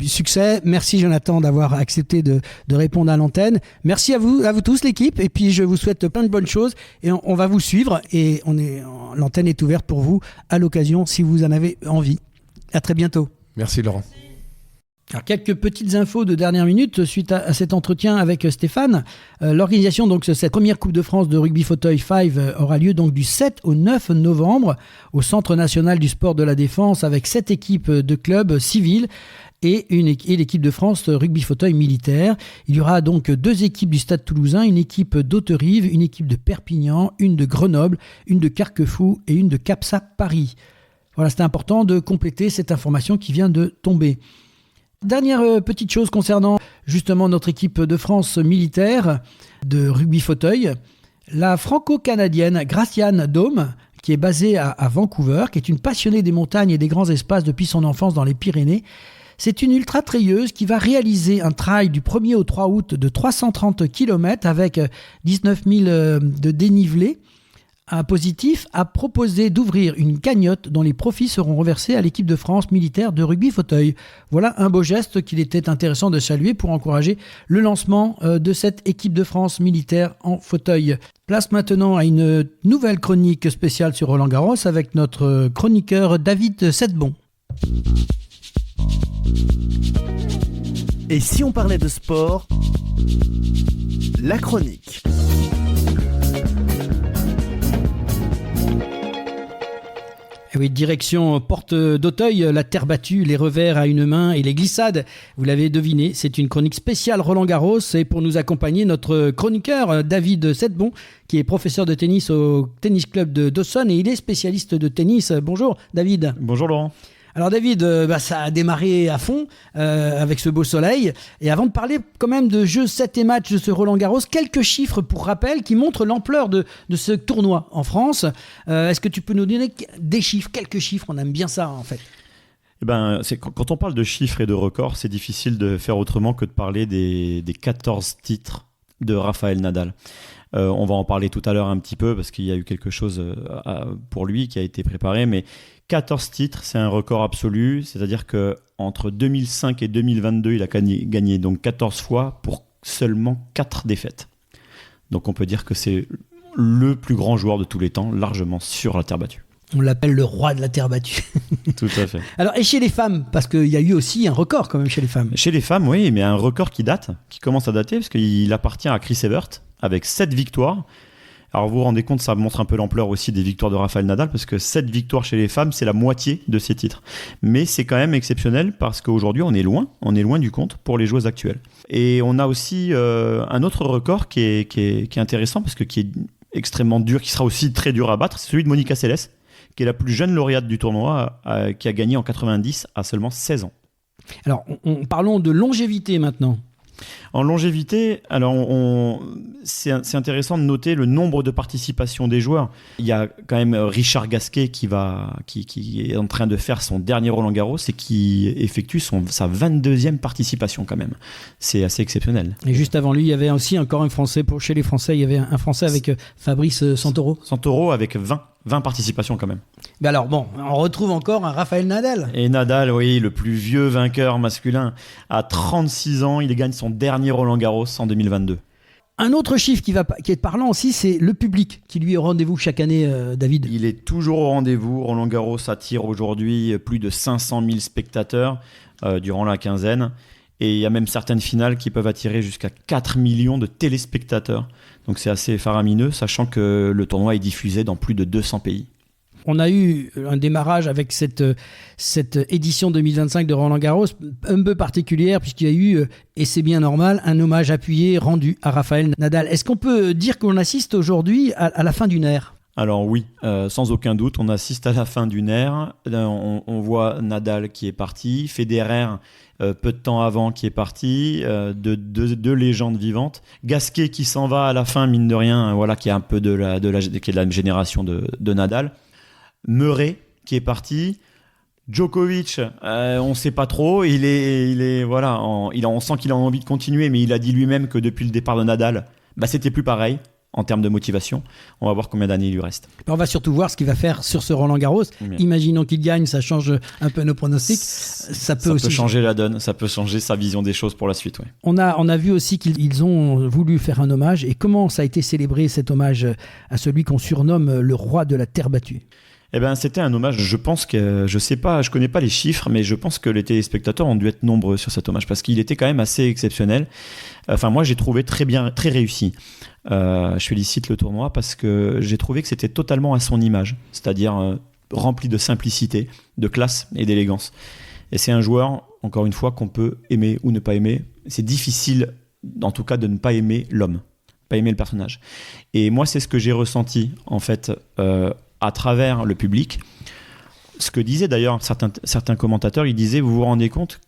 succès. Merci Jonathan d'avoir accepté de répondre à l'antenne. Merci à vous tous l'équipe, et puis je vous souhaite plein de bonnes choses et on va vous suivre et l'antenne est ouverte pour vous à l'occasion si vous en avez envie. À très bientôt. Merci Laurent. Alors, quelques petites infos de dernière minute suite à cet entretien avec Stéphane. L'organisation donc de cette première Coupe de France de rugby fauteuil 5 aura lieu donc du 7 au 9 novembre au Centre national du sport de la défense avec 7 équipes de clubs civils et l'équipe de France rugby fauteuil militaire. Il y aura donc 2 équipes du Stade Toulousain, une équipe d'Hauterive, une équipe de Perpignan, une de Grenoble, une de Carquefou et une de Capsa Paris. Voilà, c'était important de compléter cette information qui vient de tomber. Dernière petite chose concernant justement notre équipe de France militaire de rugby fauteuil. La franco-canadienne Graciane Dôme, qui est basée à Vancouver, qui est une passionnée des montagnes et des grands espaces depuis son enfance dans les Pyrénées. C'est une ultra-trailleuse qui va réaliser un trail du 1er au 3 août de 330 km avec 19 000 de dénivelé. Un positif a proposé d'ouvrir une cagnotte dont les profits seront reversés à l'équipe de France militaire de rugby fauteuil. Voilà un beau geste qu'il était intéressant de saluer pour encourager le lancement de cette équipe de France militaire en fauteuil. Place maintenant à une nouvelle chronique spéciale sur Roland-Garros avec notre chroniqueur David Setbon. Et si on parlait de sport, la chronique. Et oui, direction Porte d'Auteuil, la terre battue, les revers à une main et les glissades. Vous l'avez deviné, c'est une chronique spéciale Roland-Garros. Et pour nous accompagner, notre chroniqueur David Setbon, qui est professeur de tennis au tennis club de Dawson et il est spécialiste de tennis. Bonjour David. Bonjour Laurent. Alors David, ça a démarré à fond avec ce beau soleil. Et avant de parler quand même de jeux 7 et matchs de ce Roland-Garros, quelques chiffres pour rappel qui montrent l'ampleur de ce tournoi en France. Est-ce que tu peux nous donner des chiffres, quelques chiffres? On aime bien ça en fait. Quand on parle de chiffres et de records, c'est difficile de faire autrement que de parler des 14 titres de Rafael Nadal. On va en parler tout à l'heure un petit peu parce qu'il y a eu quelque chose pour lui qui a été préparé, mais 14 titres, c'est un record absolu, c'est-à-dire qu'entre 2005 et 2022, il a gagné donc 14 fois pour seulement 4 défaites. Donc on peut dire que c'est le plus grand joueur de tous les temps, largement sur la terre battue. On l'appelle le roi de la terre battue. Tout à fait. Alors, et chez les femmes, parce qu'il y a eu aussi un record quand même chez les femmes. Chez les femmes, oui, mais un record qui commence à dater, parce qu'il appartient à Chris Evert, avec 7 victoires. Alors vous vous rendez compte, ça montre un peu l'ampleur aussi des victoires de Rafael Nadal, parce que 7 victoires chez les femmes, c'est la moitié de ses titres. Mais c'est quand même exceptionnel, parce qu'aujourd'hui, on est loin du compte pour les joueuses actuelles. Et on a aussi un autre record qui est intéressant, parce que qui est extrêmement dur, qui sera aussi très dur à battre, c'est celui de Monica Seles, qui est la plus jeune lauréate du tournoi, qui a gagné en 90 à seulement 16 ans. Alors, parlons de longévité maintenant. En longévité, alors c'est intéressant de noter le nombre de participations des joueurs. Il y a quand même Richard Gasquet qui est en train de faire son dernier Roland-Garros et qui effectue sa 22e participation quand même. C'est assez exceptionnel. Et juste avant lui, il y avait aussi encore un Français. Chez les Français, il y avait un Français avec Fabrice Santoro. Santoro avec 20 participations quand même. Mais alors bon, on retrouve encore un Rafael Nadal. Et Nadal, oui, le plus vieux vainqueur masculin. À 36 ans, il gagne son dernier Roland-Garros en 2022. Un autre chiffre qui est parlant aussi, c'est le public qui lui est au rendez-vous chaque année, David. Il est toujours au rendez-vous. Roland-Garros attire aujourd'hui plus de 500 000 spectateurs durant la quinzaine. Et il y a même certaines finales qui peuvent attirer jusqu'à 4 millions de téléspectateurs. Donc c'est assez faramineux, sachant que le tournoi est diffusé dans plus de 200 pays. On a eu un démarrage avec cette édition 2025 de Roland-Garros un peu particulière, puisqu'il y a eu, et c'est bien normal, un hommage appuyé rendu à Rafael Nadal. Est-ce qu'on peut dire qu'on assiste aujourd'hui à la fin d'une ère ? Alors oui, sans aucun doute, on assiste à la fin d'une ère. On voit Nadal qui est parti, Federer peu de temps avant qui est parti, deux légendes vivantes. Gasquet qui s'en va à la fin, mine de rien, voilà, qui est un peu qui est de la génération de Nadal. Murray qui est parti. Djokovic, on ne sait pas trop. On sent qu'il a envie de continuer, mais il a dit lui-même que depuis le départ de Nadal, c'était plus pareil. En termes de motivation, on va voir combien d'années il lui reste. On va surtout voir ce qu'il va faire sur ce Roland-Garros. Bien. Imaginons qu'il gagne, ça change un peu nos pronostics. Ça peut changer la donne, ça peut changer sa vision des choses pour la suite. Ouais. On a vu aussi qu'ils ont voulu faire un hommage. Et comment ça a été célébré, cet hommage à celui qu'on surnomme le roi de la terre battue ? C'était un hommage. Je pense que, je connais pas les chiffres, mais je pense que les téléspectateurs ont dû être nombreux sur cet hommage parce qu'il était quand même assez exceptionnel. Enfin, moi, j'ai trouvé très bien, très réussi. Je félicite le tournoi parce que j'ai trouvé que c'était totalement à son image, c'est-à-dire rempli de simplicité, de classe et d'élégance. Et c'est un joueur, encore une fois, qu'on peut aimer ou ne pas aimer. C'est difficile, en tout cas, de ne pas aimer l'homme, pas aimer le personnage. Et moi, c'est ce que j'ai ressenti, en fait, à travers le public. Ce que disaient d'ailleurs certains commentateurs, ils disaient, vous vous rendez compte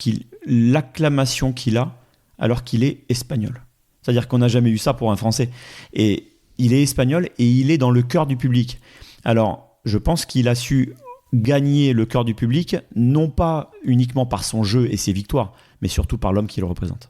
l'acclamation qu'il a alors qu'il est espagnol. C'est-à-dire qu'on n'a jamais eu ça pour un Français. Et il est espagnol et il est dans le cœur du public. Alors, je pense qu'il a su gagner le cœur du public, non pas uniquement par son jeu et ses victoires, mais surtout par l'homme qui le représente.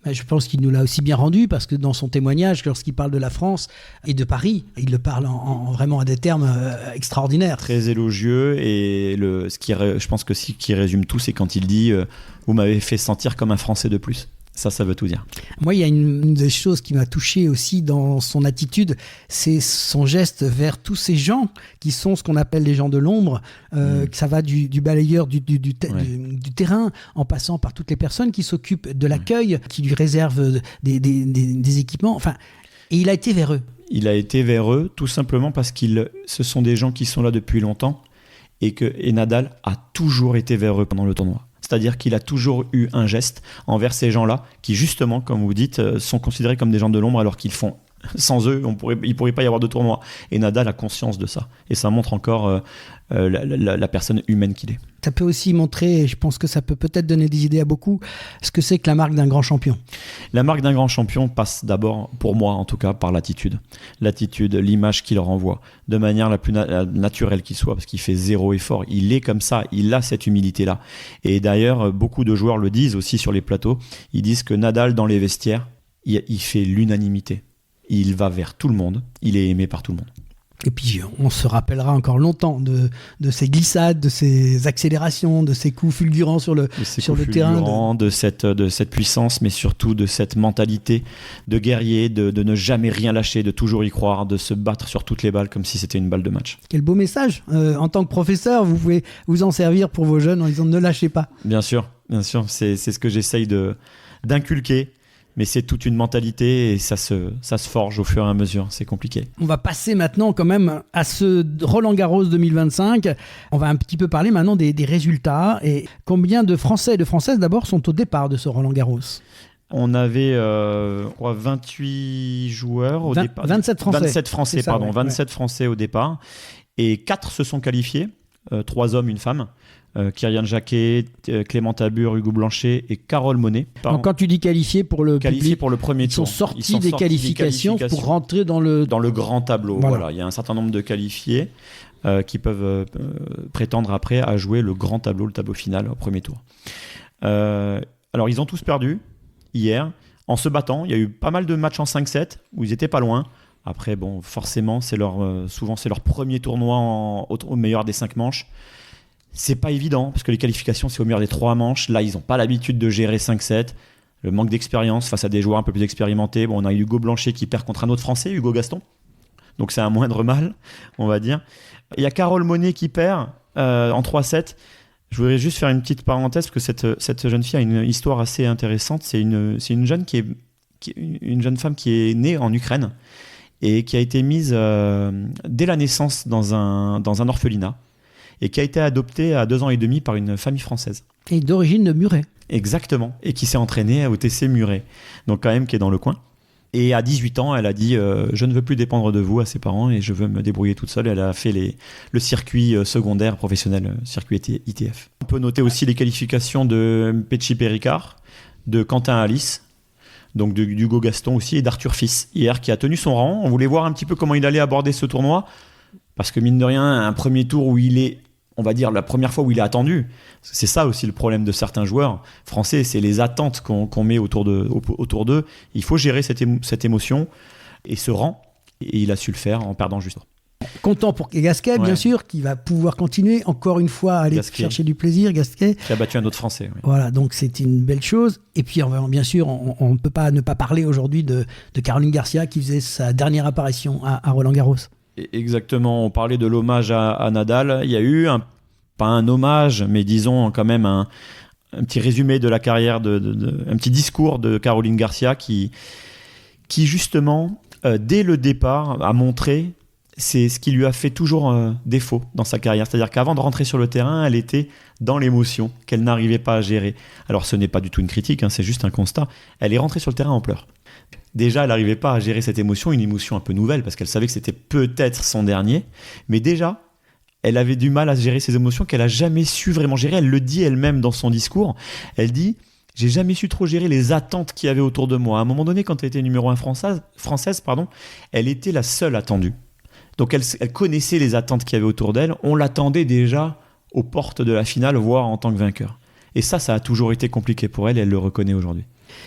Je pense qu'il nous l'a aussi bien rendu, parce que dans son témoignage, lorsqu'il parle de la France et de Paris, il le parle vraiment à des termes extraordinaires. Très élogieux, et je pense que ce qui résume tout, c'est quand il dit « Vous m'avez fait sentir comme un Français de plus ». Ça veut tout dire. Moi, il y a une des choses qui m'a touché aussi dans son attitude, c'est son geste vers tous ces gens qui sont ce qu'on appelle les gens de l'ombre. Que ça va du balayeur du terrain, en passant par toutes les personnes qui s'occupent de l'accueil, qui lui réservent des équipements. Enfin, et il a été vers eux. Il a été vers eux tout simplement parce que ce sont des gens qui sont là depuis longtemps, et Nadal a toujours été vers eux pendant le tournoi. C'est-à-dire qu'il a toujours eu un geste envers ces gens-là qui, justement, comme vous dites, sont considérés comme des gens de l'ombre, alors qu'ils font, sans eux, il pourrait pas y avoir de tournoi. Et Nadal a conscience de ça. Et ça montre encore la personne humaine qu'il est. Ça peut aussi montrer, et je pense que ça peut peut-être donner des idées à beaucoup, ce que c'est que la marque d'un grand champion. La marque d'un grand champion passe d'abord, pour moi en tout cas, par l'attitude. L'attitude, l'image qu'il renvoie, de manière la plus naturelle qu'il soit, parce qu'il fait zéro effort. Il est comme ça, il a cette humilité-là. Et d'ailleurs, beaucoup de joueurs le disent aussi sur les plateaux. Ils disent que Nadal, dans les vestiaires, il fait l'unanimité. Il va vers tout le monde, il est aimé par tout le monde. Et puis, on se rappellera encore longtemps de ces glissades, de ces accélérations, de ces coups fulgurants sur le terrain. De cette puissance, mais surtout de cette mentalité de guerrier, de ne jamais rien lâcher, de toujours y croire, de se battre sur toutes les balles comme si c'était une balle de match. Quel beau message. En tant que professeur, vous pouvez vous en servir pour vos jeunes en disant ne lâchez pas. Bien sûr. C'est ce que j'essaye d'inculquer. Mais c'est toute une mentalité, et ça se forge au fur et à mesure. C'est compliqué. On va passer maintenant quand même à ce Roland-Garros 2025. On va un petit peu parler maintenant des résultats. Et combien de Français et de Françaises d'abord sont au départ de ce Roland-Garros ? On avait 28 joueurs au départ. 27 Français. 27 Français, ça, pardon. Ouais. 27 Français au départ. Et 4 se sont qualifiés. 3 hommes, une femme. Kyrian Jacquet, Clément Tabur, Hugo Blanchet et Carole Monet. Donc quand tu dis qualifiés pour le qualifiés public, pour le premier ils tour, sont sortis des qualifications pour rentrer dans le grand tableau. Voilà. Il y a un certain nombre de qualifiés qui peuvent prétendre après à jouer le grand tableau, le tableau final au premier tour. Alors ils ont tous perdu hier en se battant. Il y a eu pas mal de matchs en 5-7 où ils étaient pas loin. Après, bon, forcément, souvent c'est leur premier tournoi au meilleur des 5 manches. C'est pas évident parce que les qualifications, c'est au meilleur des 3 manches. Là, ils n'ont pas l'habitude de gérer 5-7. Le manque d'expérience face à des joueurs un peu plus expérimentés. Bon, on a Hugo Blanchet qui perd contre un autre Français, Hugo Gaston. Donc c'est un moindre mal, on va dire. Il y a Carole Monet qui perd en 3-7. Je voudrais juste faire une petite parenthèse parce que cette jeune fille a une histoire assez intéressante. C'est une jeune une jeune femme qui est née en Ukraine et qui a été mise dès la naissance dans un orphelinat, et qui a été adoptée à 2 ans et demi par une famille française. Et d'origine de Muret. Exactement. Et qui s'est entraînée au TC Muret. Donc quand même qui est dans le coin. Et à 18 ans, elle a dit je ne veux plus dépendre de vous, à ses parents, et je veux me débrouiller toute seule. Elle a fait le circuit secondaire professionnel, circuit ITF. On peut noter aussi les qualifications de Petchi Péricard, de Quentin Alice, donc d'Hugo Gaston aussi, et d'Arthur Fils, hier, qui a tenu son rang. On voulait voir un petit peu comment il allait aborder ce tournoi, parce que mine de rien, un premier tour où il est, on va dire, la première fois où il est attendu. C'est ça aussi le problème de certains joueurs français, c'est les attentes qu'on met autour d'eux. Il faut gérer cette émotion et ce rang, et il a su le faire en perdant juste. Content pour Gasquet, bien sûr, qui va pouvoir continuer encore une fois à aller chercher du plaisir. Gasquet qui a battu un autre Français. Oui. Voilà, donc c'est une belle chose. Et puis bien sûr, on ne peut pas ne pas parler aujourd'hui de Caroline Garcia, qui faisait sa dernière apparition à Roland-Garros. Exactement, on parlait de l'hommage à Nadal. Il y a eu pas un hommage, mais disons quand même un petit résumé de la carrière, un petit discours de Caroline Garcia qui justement, dès le départ, a montré c'est ce qui lui a fait toujours défaut dans sa carrière. C'est-à-dire qu'avant de rentrer sur le terrain, elle était dans l'émotion qu'elle n'arrivait pas à gérer. Alors ce n'est pas du tout une critique, c'est juste un constat. Elle est rentrée sur le terrain en pleurs. Déjà, elle n'arrivait pas à gérer cette émotion, une émotion un peu nouvelle, parce qu'elle savait que c'était peut-être son dernier. Mais déjà, elle avait du mal à gérer ses émotions qu'elle n'a jamais su vraiment gérer. Elle le dit elle-même dans son discours. Elle dit « J'ai jamais su trop gérer les attentes qu'il y avait autour de moi. » À un moment donné, quand elle était numéro 1 française, elle était la seule attendue. Donc elle connaissait les attentes qu'il y avait autour d'elle. On l'attendait déjà aux portes de la finale, voire en tant que vainqueur. Et ça a toujours été compliqué pour elle et elle le reconnaît aujourd'hui.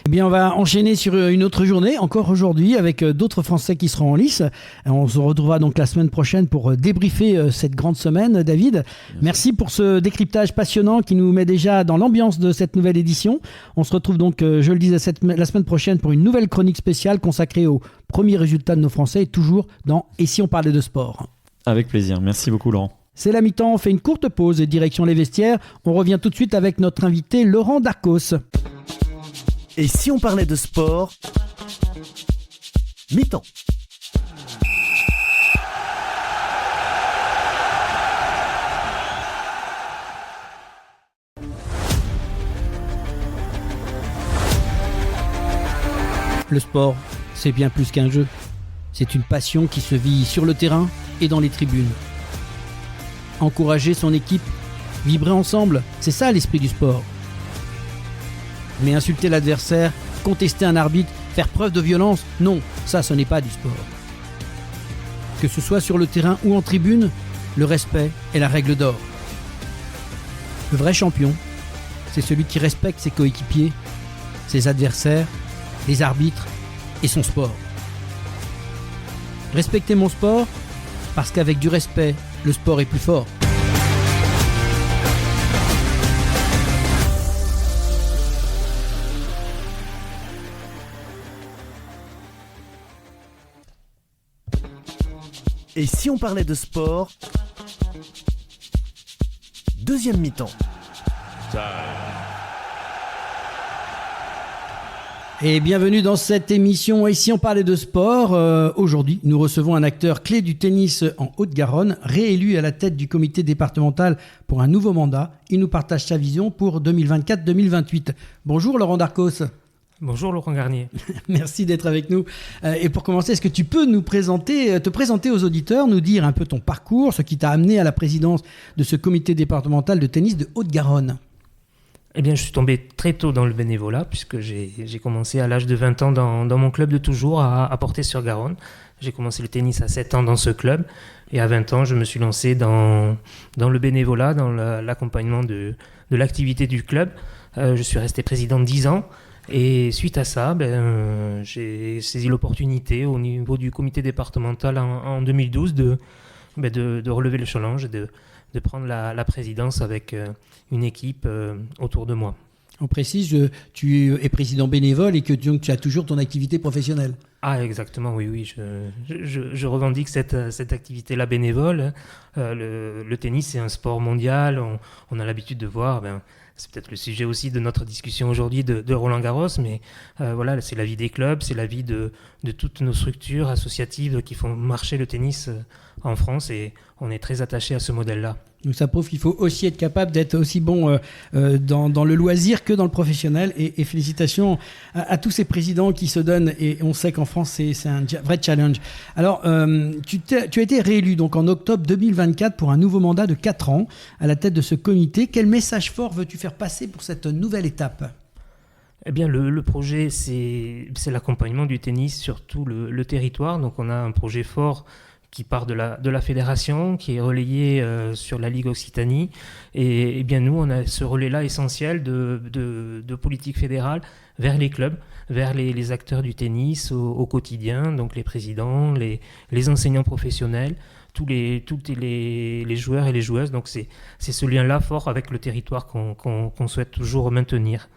Eh bien, on va enchaîner sur une autre journée, encore aujourd'hui, avec d'autres Français qui seront en lice. On se retrouvera donc la semaine prochaine pour débriefer cette grande semaine. David, merci pour ce décryptage passionnant qui nous met déjà dans l'ambiance de cette nouvelle édition. On se retrouve donc, je le disais, la semaine prochaine pour une nouvelle chronique spéciale consacrée aux premiers résultats de nos Français, et toujours dans « Et si on parlait de sport ?» Avec plaisir. Merci beaucoup, Laurent. C'est la mi-temps, on fait une courte pause et direction les vestiaires. On revient tout de suite avec notre invité Laurent Darcos. Et si on parlait de sport, mi-temps. Le sport, c'est bien plus qu'un jeu. C'est une passion qui se vit sur le terrain et dans les tribunes. Encourager son équipe, vibrer ensemble, c'est ça l'esprit du sport. Mais insulter l'adversaire, contester un arbitre, faire preuve de violence, non, ça ce n'est pas du sport. Que ce soit sur le terrain ou en tribune, le respect est la règle d'or. Le vrai champion, c'est celui qui respecte ses coéquipiers, ses adversaires, les arbitres et son sport. Respectez mon sport, parce qu'avec du respect, le sport est plus fort. Et si on parlait de sport, deuxième mi-temps. Et bienvenue dans cette émission. Et si on parlait de sport, aujourd'hui, nous recevons un acteur clé du tennis en Haute-Garonne, réélu à la tête du comité départemental pour un nouveau mandat. Il nous partage sa vision pour 2024-2028. Bonjour Laurent Darcos. Bonjour Laurent Garnier. Merci d'être avec nous. Et pour commencer, est-ce que tu peux te présenter aux auditeurs, nous dire un peu ton parcours, ce qui t'a amené à la présidence de ce comité départemental de tennis de Haute-Garonne? Eh bien, je suis tombé très tôt dans le bénévolat, puisque j'ai commencé à l'âge de 20 ans dans mon club de toujours à Portet-sur-Garonne. J'ai commencé le tennis à 7 ans dans ce club, et à 20 ans, je me suis lancé dans le bénévolat, dans l'accompagnement de l'activité du club. Je suis resté président 10 ans. Et suite à ça, j'ai saisi l'opportunité au niveau du comité départemental en 2012 de relever le challenge et de prendre la présidence avec une équipe autour de moi. On précise, tu es président bénévole et que tu as toujours ton activité professionnelle. Ah exactement, oui, je revendique cette activité-là bénévole. Le tennis, c'est un sport mondial, on a l'habitude de voir... c'est peut-être le sujet aussi de notre discussion aujourd'hui de Roland Garros, mais voilà, c'est la vie des clubs, c'est la vie de toutes nos structures associatives qui font marcher le tennis en France, et on est très attaché à ce modèle-là. Donc ça prouve qu'il faut aussi être capable d'être aussi bon dans le loisir que dans le professionnel, et félicitations à tous ces présidents qui se donnent, et on sait qu'en France c'est un vrai challenge. Alors tu as été réélu donc en octobre 2024 pour un nouveau mandat de 4 ans à la tête de ce comité. Quel message fort veux-tu faire passer pour cette nouvelle étape ? Eh bien, le projet, c'est l'accompagnement du tennis sur tout le territoire. Donc on a un projet fort qui part de la fédération, qui est relayé sur la Ligue Occitanie. Et bien nous, on a ce relais-là essentiel de politique fédérale vers les clubs, vers les acteurs du tennis au quotidien, donc les présidents, les enseignants professionnels, tous les joueurs et les joueuses. Donc c'est ce lien-là fort avec le territoire qu'on souhaite toujours maintenir.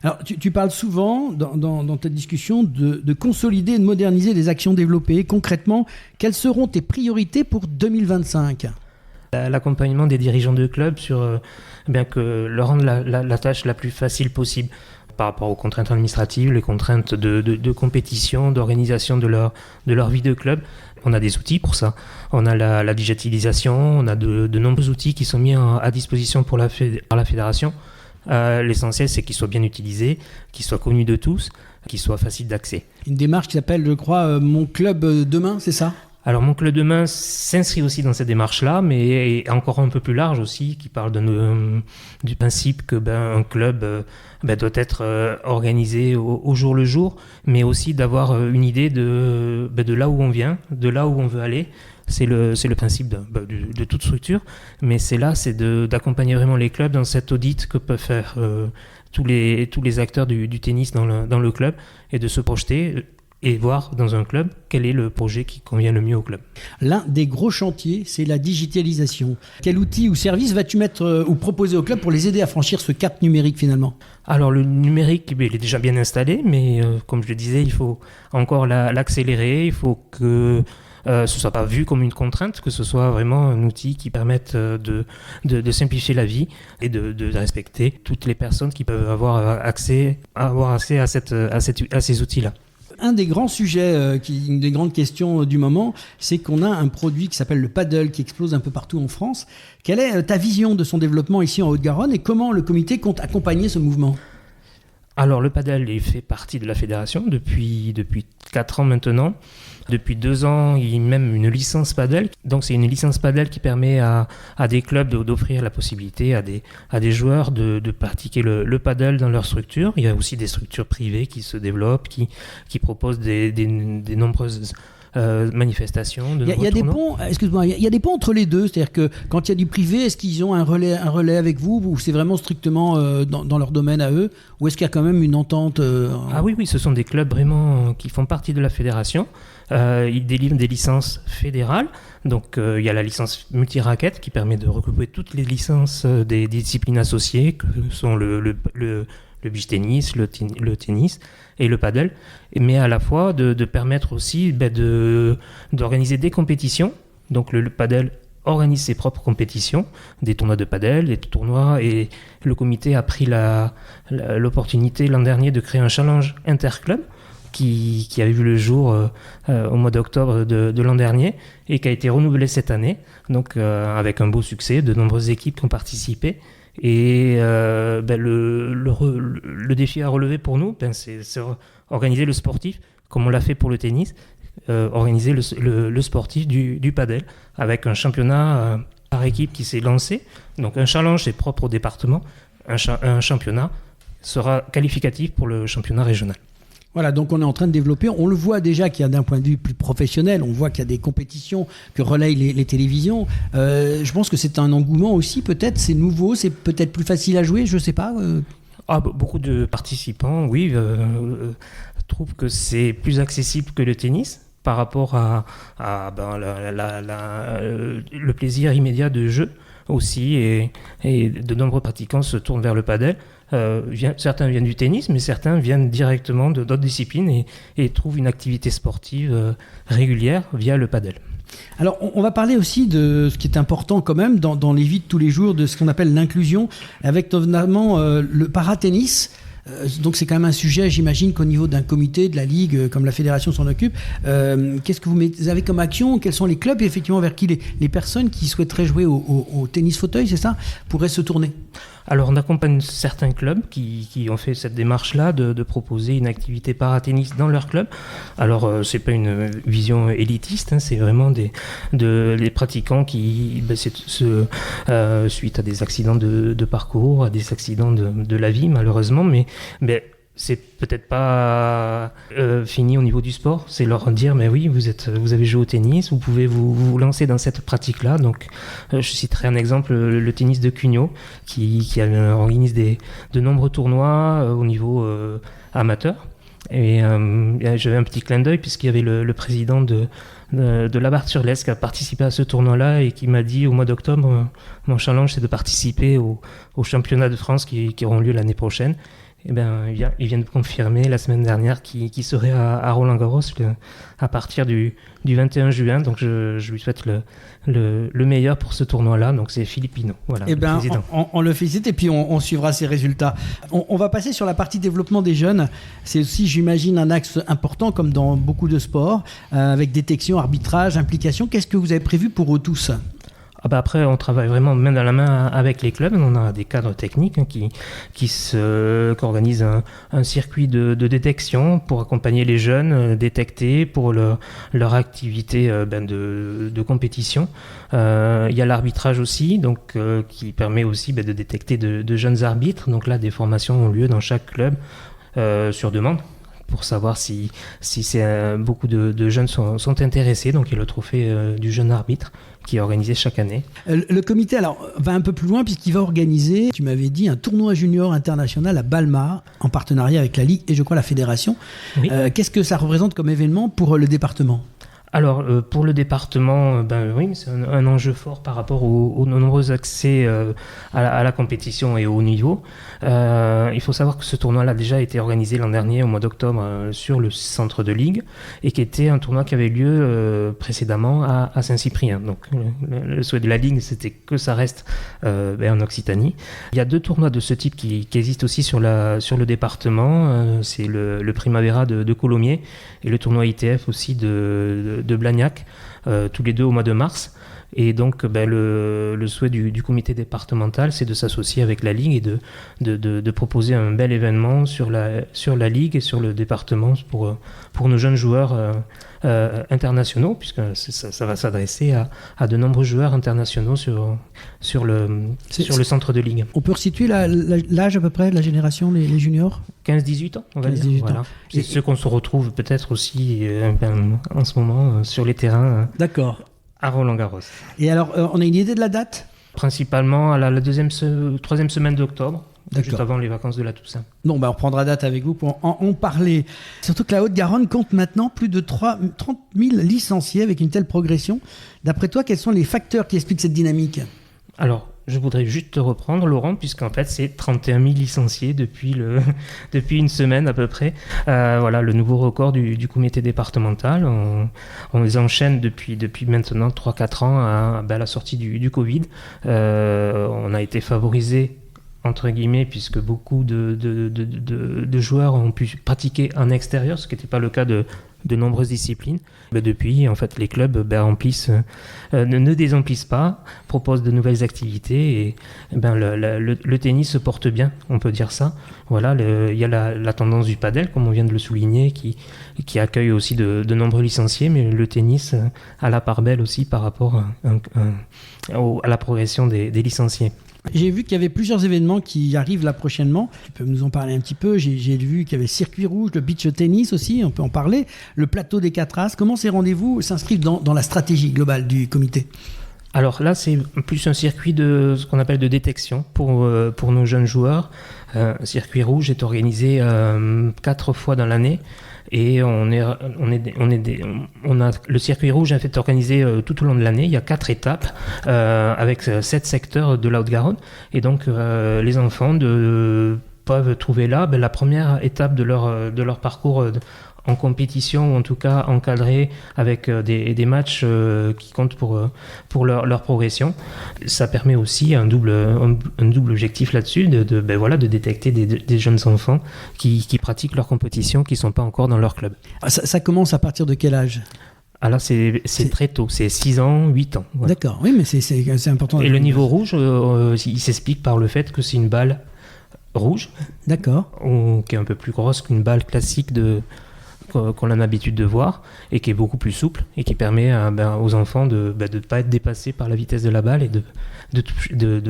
Alors, tu parles souvent dans ta discussion de consolider et de moderniser les actions développées. Concrètement, quelles seront tes priorités pour 2025 ? L'accompagnement des dirigeants de clubs sur que leur rendre la tâche la plus facile possible. par rapport aux contraintes administratives, les contraintes de compétition, d'organisation de leur vie de club. On a des outils pour ça. On a la digitalisation, on a de nombreux outils qui sont mis à disposition par la fédération. L'essentiel, c'est qu'ils soient bien utilisés, qu'ils soient connus de tous, qu'ils soient faciles d'accès. Une démarche qui s'appelle, je crois, Mon Club Demain, c'est ça ? Alors, Mon Club Demain s'inscrit aussi dans cette démarche-là, mais est encore un peu plus large aussi, qui parle du principe que un club doit être organisé au jour le jour, mais aussi d'avoir une idée de là où on vient, de là où on veut aller. C'est le principe de toute structure, mais c'est d'accompagner vraiment les clubs dans cet audit que peuvent faire tous les acteurs du tennis dans le club, et de se projeter et voir dans un club quel est le projet qui convient le mieux au club. L'un des gros chantiers, c'est la digitalisation. Quel outil ou service vas-tu mettre ou proposer au club pour les aider à franchir ce cap numérique finalement ? Alors le numérique, il est déjà bien installé, mais comme je le disais, il faut encore l'accélérer, il faut que ce soit pas vu comme une contrainte, que ce soit vraiment un outil qui permette de simplifier la vie et de respecter toutes les personnes qui peuvent avoir accès à ces outils-là. Un des grands sujets, une des grandes questions du moment, c'est qu'on a un produit qui s'appelle le paddle qui explose un peu partout en France. Quelle est ta vision de son développement ici en Haute-Garonne et comment le comité compte accompagner ce mouvement ? Alors le paddle, il fait partie de la fédération depuis 4 ans maintenant. Depuis 2 ans, il y a même une licence paddle. Donc c'est une licence paddle qui permet à des clubs d'offrir la possibilité à des joueurs de pratiquer le paddle dans leur structure. Il y a aussi des structures privées qui se développent, qui proposent des nombreuses manifestations. Il y a des ponts. Excuse-moi, il y a des ponts entre les deux. C'est-à-dire que quand il y a du privé, est-ce qu'ils ont un relais avec vous ou c'est vraiment strictement dans leur domaine à eux, ou est-ce qu'il y a quand même une entente Ah oui, ce sont des clubs vraiment qui font partie de la fédération. Ils délivrent des licences fédérales. Donc il y a la licence multi-raquettes qui permet de regrouper toutes les licences des disciplines associées, que sont le beach tennis, le tennis et le paddle, mais à la fois de permettre aussi d'organiser des compétitions. Donc le paddle organise ses propres compétitions, des tournois de paddle, des tournois, et le comité a pris l'opportunité l'an dernier de créer un challenge interclub qui avait vu le jour au mois d'octobre de l'an dernier et qui a été renouvelé cette année, donc avec un beau succès, de nombreuses équipes qui ont participé. Et le défi à relever pour nous, c'est organiser le sportif, comme on l'a fait pour le tennis, organiser le sportif du paddle, avec un championnat par équipe qui s'est lancé. Donc un challenge est propre au département, un championnat sera qualificatif pour le championnat régional. Voilà, donc on est en train de développer, on le voit déjà qu'il y a d'un point de vue plus professionnel, on voit qu'il y a des compétitions que relayent les télévisions. Je pense que c'est un engouement aussi, peut-être, c'est nouveau, c'est peut-être plus facile à jouer, je ne sais pas. Beaucoup de participants, oui, trouvent que c'est plus accessible que le tennis par rapport à le plaisir immédiat de jeu aussi, et de nombreux pratiquants se tournent vers le paddle. Certains viennent du tennis, mais certains viennent directement d'autres disciplines et trouvent une activité sportive régulière via le paddle. Alors, on va parler aussi de ce qui est important quand même dans les vies de tous les jours, de ce qu'on appelle l'inclusion, avec notamment le paratennis. Donc c'est quand même un sujet, j'imagine qu'au niveau d'un comité, de la ligue, comme la fédération s'en occupe, qu'est-ce que vous avez comme action ? Quels sont les clubs effectivement vers qui les personnes qui souhaiteraient jouer au tennis fauteuil, c'est ça, pourraient se tourner ? Alors on accompagne certains clubs qui ont fait cette démarche-là de proposer une activité paratennis dans leur club. Alors c'est pas une vision élitiste, c'est vraiment des pratiquants qui, suite à des accidents de parcours, à des accidents de la vie malheureusement, mais c'est peut-être pas fini au niveau du sport, c'est leur dire mais oui, vous avez joué au tennis, vous pouvez vous lancer dans cette pratique-là. Donc je citerai un exemple, le tennis de Cugnot qui organise de nombreux tournois au niveau amateur. Et j'avais un petit clin d'œil puisqu'il y avait le président de la Barre-sur-l'Est qui a participé à ce tournoi-là et qui m'a dit au mois d'octobre, mon challenge c'est de participer aux championnats de France qui auront lieu l'année prochaine. Eh ben, il vient de confirmer la semaine dernière qu'il serait à Roland-Garros à partir du 21 juin. Donc je lui souhaite le meilleur pour ce tournoi-là. Donc c'est Philippe Pinault, voilà, Eh le ben, président. on le félicite et puis on suivra ses résultats. On va passer sur la partie développement des jeunes. C'est aussi, j'imagine, un axe important comme dans beaucoup de sports, avec détection, arbitrage, implication. Qu'est-ce que vous avez prévu pour eux tous ? Après, on travaille vraiment main dans la main avec les clubs. On a des cadres techniques qui organisent un circuit de détection pour accompagner les jeunes, détecter pour leur activité de compétition. Il y a l'arbitrage aussi, donc qui permet aussi de détecter de jeunes arbitres. Donc là, des formations ont lieu dans chaque club sur demande, pour savoir si beaucoup de jeunes sont intéressés. Donc il y a le trophée du jeune arbitre qui est organisé chaque année. Le comité va un peu plus loin puisqu'il va organiser, tu m'avais dit, un tournoi junior international à Balma en partenariat avec la Ligue et je crois la Fédération. Oui. Qu'est-ce que ça représente comme événement pour le département ? Alors, pour le département, oui, c'est un enjeu fort par rapport aux nombreux accès à la compétition et au haut niveau. Il faut savoir que ce tournoi-là a déjà été organisé l'an dernier, au mois d'octobre, sur le centre de ligue, et qui était un tournoi qui avait lieu précédemment à Saint-Cyprien. Donc, le souhait de la Ligue, c'était que ça reste en Occitanie. Il y a 2 tournois de ce type qui existent aussi sur le département. C'est le Primavera de Colomiers et le tournoi ITF aussi de Blagnac, tous les 2 au mois de mars. Et donc le souhait du comité départemental, c'est de s'associer avec la Ligue et de proposer un bel événement sur la Ligue et sur le département pour nos jeunes joueurs internationaux, puisque ça va s'adresser à de nombreux joueurs internationaux sur le centre de Ligue. On peut resituer l'âge à peu près de la génération, les juniors ? 15-18 ans, on va dire. Voilà. C'est ceux qu'on se retrouve peut-être aussi en ce moment sur les terrains. D'accord. À Roland-Garros. Et alors, on a une idée de la date ? Principalement à la 3e semaine d'octobre, D'accord. Juste avant les vacances de la Toussaint. Non, on reprendra date avec vous pour en parler. Surtout que la Haute-Garonne compte maintenant plus de 30 000 licenciés avec une telle progression. D'après toi, quels sont les facteurs qui expliquent cette dynamique ? Alors, je voudrais juste te reprendre, Laurent, puisqu'en fait, c'est 31 000 licenciés depuis une semaine à peu près. Voilà, le nouveau record du comité départemental. On les enchaîne depuis maintenant 3-4 ans à la sortie du Covid. On a été favorisé, entre guillemets, puisque beaucoup de joueurs ont pu pratiquer en extérieur, ce qui n'était pas le cas de nombreuses disciplines. Depuis, en fait, les clubs ne désemplissent pas, proposent de nouvelles activités et le tennis se porte bien, on peut dire ça. Voilà, il y a la tendance du padel, comme on vient de le souligner, qui accueille aussi de nombreux licenciés, mais le tennis a la part belle aussi par rapport à la progression des licenciés. J'ai vu qu'il y avait plusieurs événements qui arrivent là prochainement. Tu peux nous en parler un petit peu. J'ai vu qu'il y avait Circuit Rouge, le beach tennis aussi, on peut en parler. Le plateau des 4 As. Comment ces rendez-vous s'inscrivent dans la stratégie globale du comité ? Alors là, c'est plus un circuit de ce qu'on appelle de détection pour nos jeunes joueurs. Circuit Rouge est organisé 4 fois dans l'année. Et le circuit rouge est organisé tout au long de l'année. Il y a 4 étapes avec 7 secteurs de la Haute-Garonne. Et donc, les enfants peuvent trouver là la première étape de leur parcours en compétition, ou en tout cas encadré avec des matchs qui comptent pour leur progression. Ça permet aussi un double objectif là-dessus, de détecter des jeunes enfants qui pratiquent leur compétition, qui ne sont pas encore dans leur club. Ça commence à partir de quel âge ? Alors c'est très tôt, c'est 6 ans, 8 ans. Voilà. D'accord, oui, mais c'est important. Et le niveau rouge, il s'explique par le fait que c'est une balle rouge, d'accord, qui est un peu plus grosse qu'une balle classique qu'on a l'habitude de voir et qui est beaucoup plus souple et qui permet aux enfants de ne pas être dépassés par la vitesse de la balle et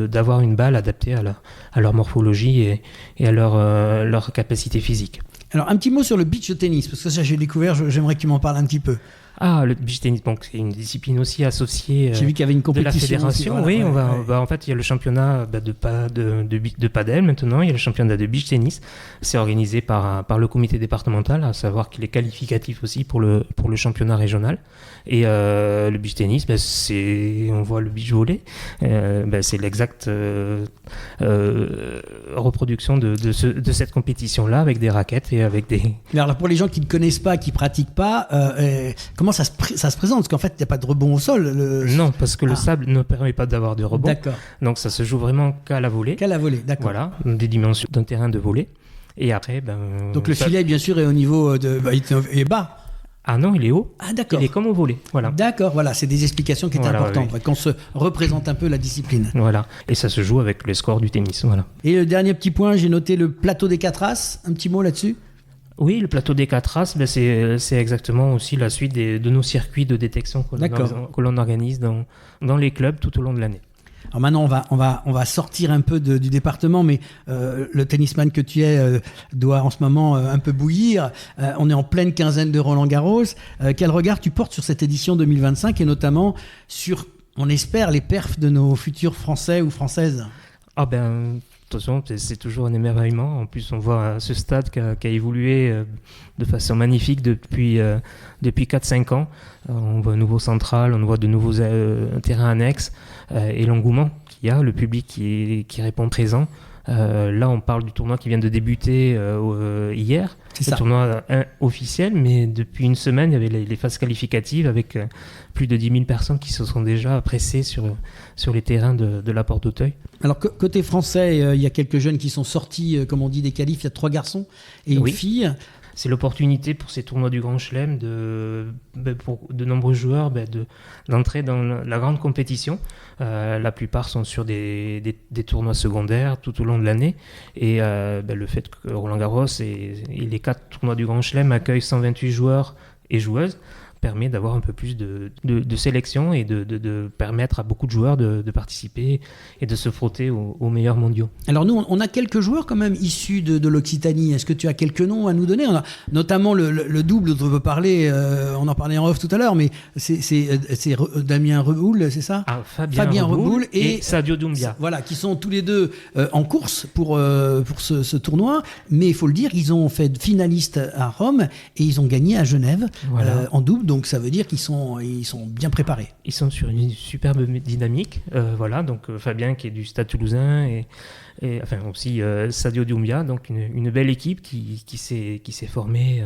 d'avoir une balle adaptée à leur morphologie et à leur capacité physique. Alors un petit mot sur le beach tennis, parce que ça j'ai découvert, j'aimerais que tu m'en parles un petit peu. Ah, le beach tennis, donc c'est une discipline aussi associée J'ai vu qu'il y avait une de la compétition. fédération. aussi, Oui, voilà. en fait, il y a le championnat de padel maintenant, il y a le championnat de beach tennis. C'est organisé par le comité départemental, à savoir qu'il est qualificatif aussi pour le championnat régional. Et le beach tennis, on voit le beach volley, c'est l'exacte reproduction de cette compétition-là, avec des raquettes et avec des... Mais alors, pour les gens qui ne connaissent pas, qui ne pratiquent pas, comment ça se présente? Parce qu'en fait, il n'y a pas de rebond au sol. Non, parce que le sable ne permet pas d'avoir de rebond. D'accord. Donc ça se joue vraiment qu'à la volée. Qu'à la volée, d'accord. Voilà, des dimensions d'un terrain de volée. Et après, Donc le filet, bien sûr, est au niveau il est bas. Ah non, il est haut. Ah, d'accord. Il est comme au volley. Voilà. D'accord, voilà, c'est des explications qui étaient Voilà, importantes, oui. qu'on se représente un peu la discipline. Voilà. Et ça se joue avec le score du tennis. Voilà. Et le dernier petit point, j'ai noté le plateau des 4 As. Un petit mot là-dessus? Oui, le plateau des 4 As, c'est exactement aussi la suite de nos circuits de détection que l'on organise dans les clubs tout au long de l'année. Alors maintenant, on va sortir un peu du département, mais le tennisman que tu es doit en ce moment un peu bouillir. On est en pleine quinzaine de Roland-Garros. Quel regard tu portes sur cette édition 2025 et notamment sur, on espère, les perfs de nos futurs Français ou Françaises? Ah de toute façon, c'est toujours un émerveillement. En plus, on voit ce stade qui a évolué de façon magnifique depuis 4-5 ans. On voit un nouveau central, on voit de nouveaux terrains annexes et l'engouement qu'il y a, le public qui répond présent. Là, on parle du tournoi qui vient de débuter hier. C'est le ça. tournoi officiel, mais depuis une semaine, il y avait les phases qualificatives avec plus de 10 000 personnes qui se sont déjà pressées sur les terrains de la Porte d'Auteuil. Alors, côté français, il y a quelques jeunes qui sont sortis, comme on dit, des qualifs. Il y a 3 garçons et une fille. C'est l'opportunité pour ces tournois du Grand Chelem pour de nombreux joueurs d'entrer dans la grande compétition. La plupart sont sur des tournois secondaires tout au long de l'année. Et le fait que Roland-Garros et les 4 tournois du Grand Chelem accueillent 128 joueurs et joueuses permet d'avoir un peu plus de sélection et de permettre à beaucoup de joueurs de participer et de se frotter aux meilleurs mondiaux. Alors nous, on a quelques joueurs quand même issus de l'Occitanie. Est-ce que tu as quelques noms à nous donner? On a notamment le double dont on veut parler, on en parlait en off tout à l'heure, mais c'est Damien Reboul, c'est ça? Fabien Reboul et Sadio Doumbia. Voilà, qui sont tous les deux en course pour ce tournoi, mais il faut le dire, ils ont fait finaliste à Rome et ils ont gagné à Genève en double. Donc ça veut dire qu'ils sont bien préparés. Ils sont sur une superbe dynamique. Donc Fabien qui est du Stade Toulousain et enfin aussi Sadio Doumbia, donc une belle équipe qui s'est formée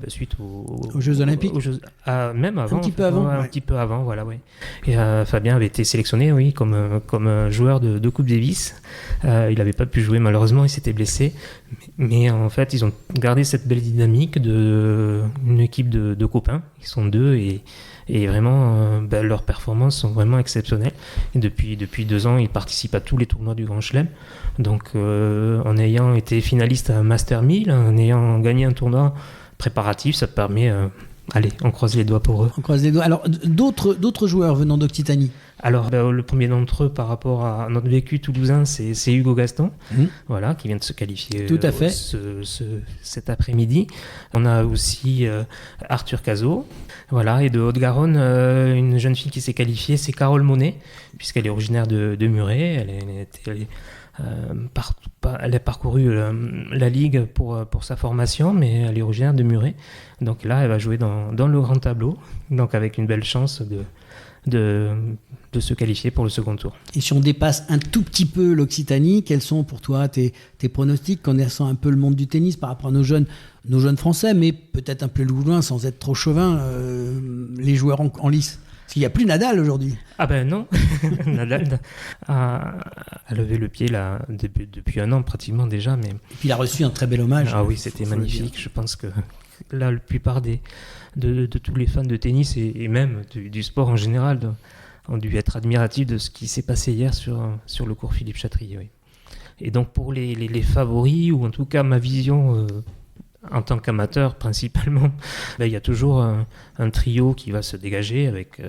suite aux Jeux Olympiques. Même avant. Un petit peu avant. Un petit peu avant, voilà, oui. Et Fabien avait été sélectionné, oui, comme joueur de Coupe Davis. Il n'avait pas pu jouer malheureusement, il s'était blessé. Mais en fait, ils ont gardé cette belle dynamique d'une équipe de copains. Ils sont 2 et vraiment, leurs performances sont vraiment exceptionnelles. Et depuis 2 ans, ils participent à tous les tournois du Grand Chelem. Donc, en ayant été finaliste à Master 1000, en ayant gagné un tournoi préparatif, ça permet... allez, on croise les doigts pour eux. On croise les doigts. Alors, d'autres joueurs venant d'Occitanie? Alors, le premier d'entre eux, par rapport à notre vécu toulousain, c'est Hugo Gaston, voilà, qui vient de se qualifier. Tout à fait. Cet après-midi. On a aussi Arthur Cazot, voilà, et de Haute-Garonne, une jeune fille qui s'est qualifiée, c'est Carole Monet, puisqu'elle est originaire de Muret. Elle a parcouru la Ligue pour sa formation, mais elle est originaire de Muret. Donc là, elle va jouer dans le grand tableau, donc avec une belle chance de se qualifier pour le second tour. Et si on dépasse un tout petit peu l'Occitanie, quels sont pour toi tes pronostics, connaissant un peu le monde du tennis par rapport à nos jeunes Français, mais peut-être un peu loin sans être trop chauvin, les joueurs en lice? Parce qu'il n'y a plus Nadal aujourd'hui. Ah ben non, Nadal a levé le pied là, depuis 1 an pratiquement déjà. Mais... Et puis il a reçu un très bel hommage. Ah oui, c'était magnifique. Je pense que là, la plupart de tous les fans de tennis et même du sport en général ont dû être admiratifs de ce qui s'est passé hier sur le cours Philippe Chatrier. Oui. Et donc pour les favoris, ou en tout cas ma vision en tant qu'amateur principalement, il y a toujours un trio qui va se dégager avec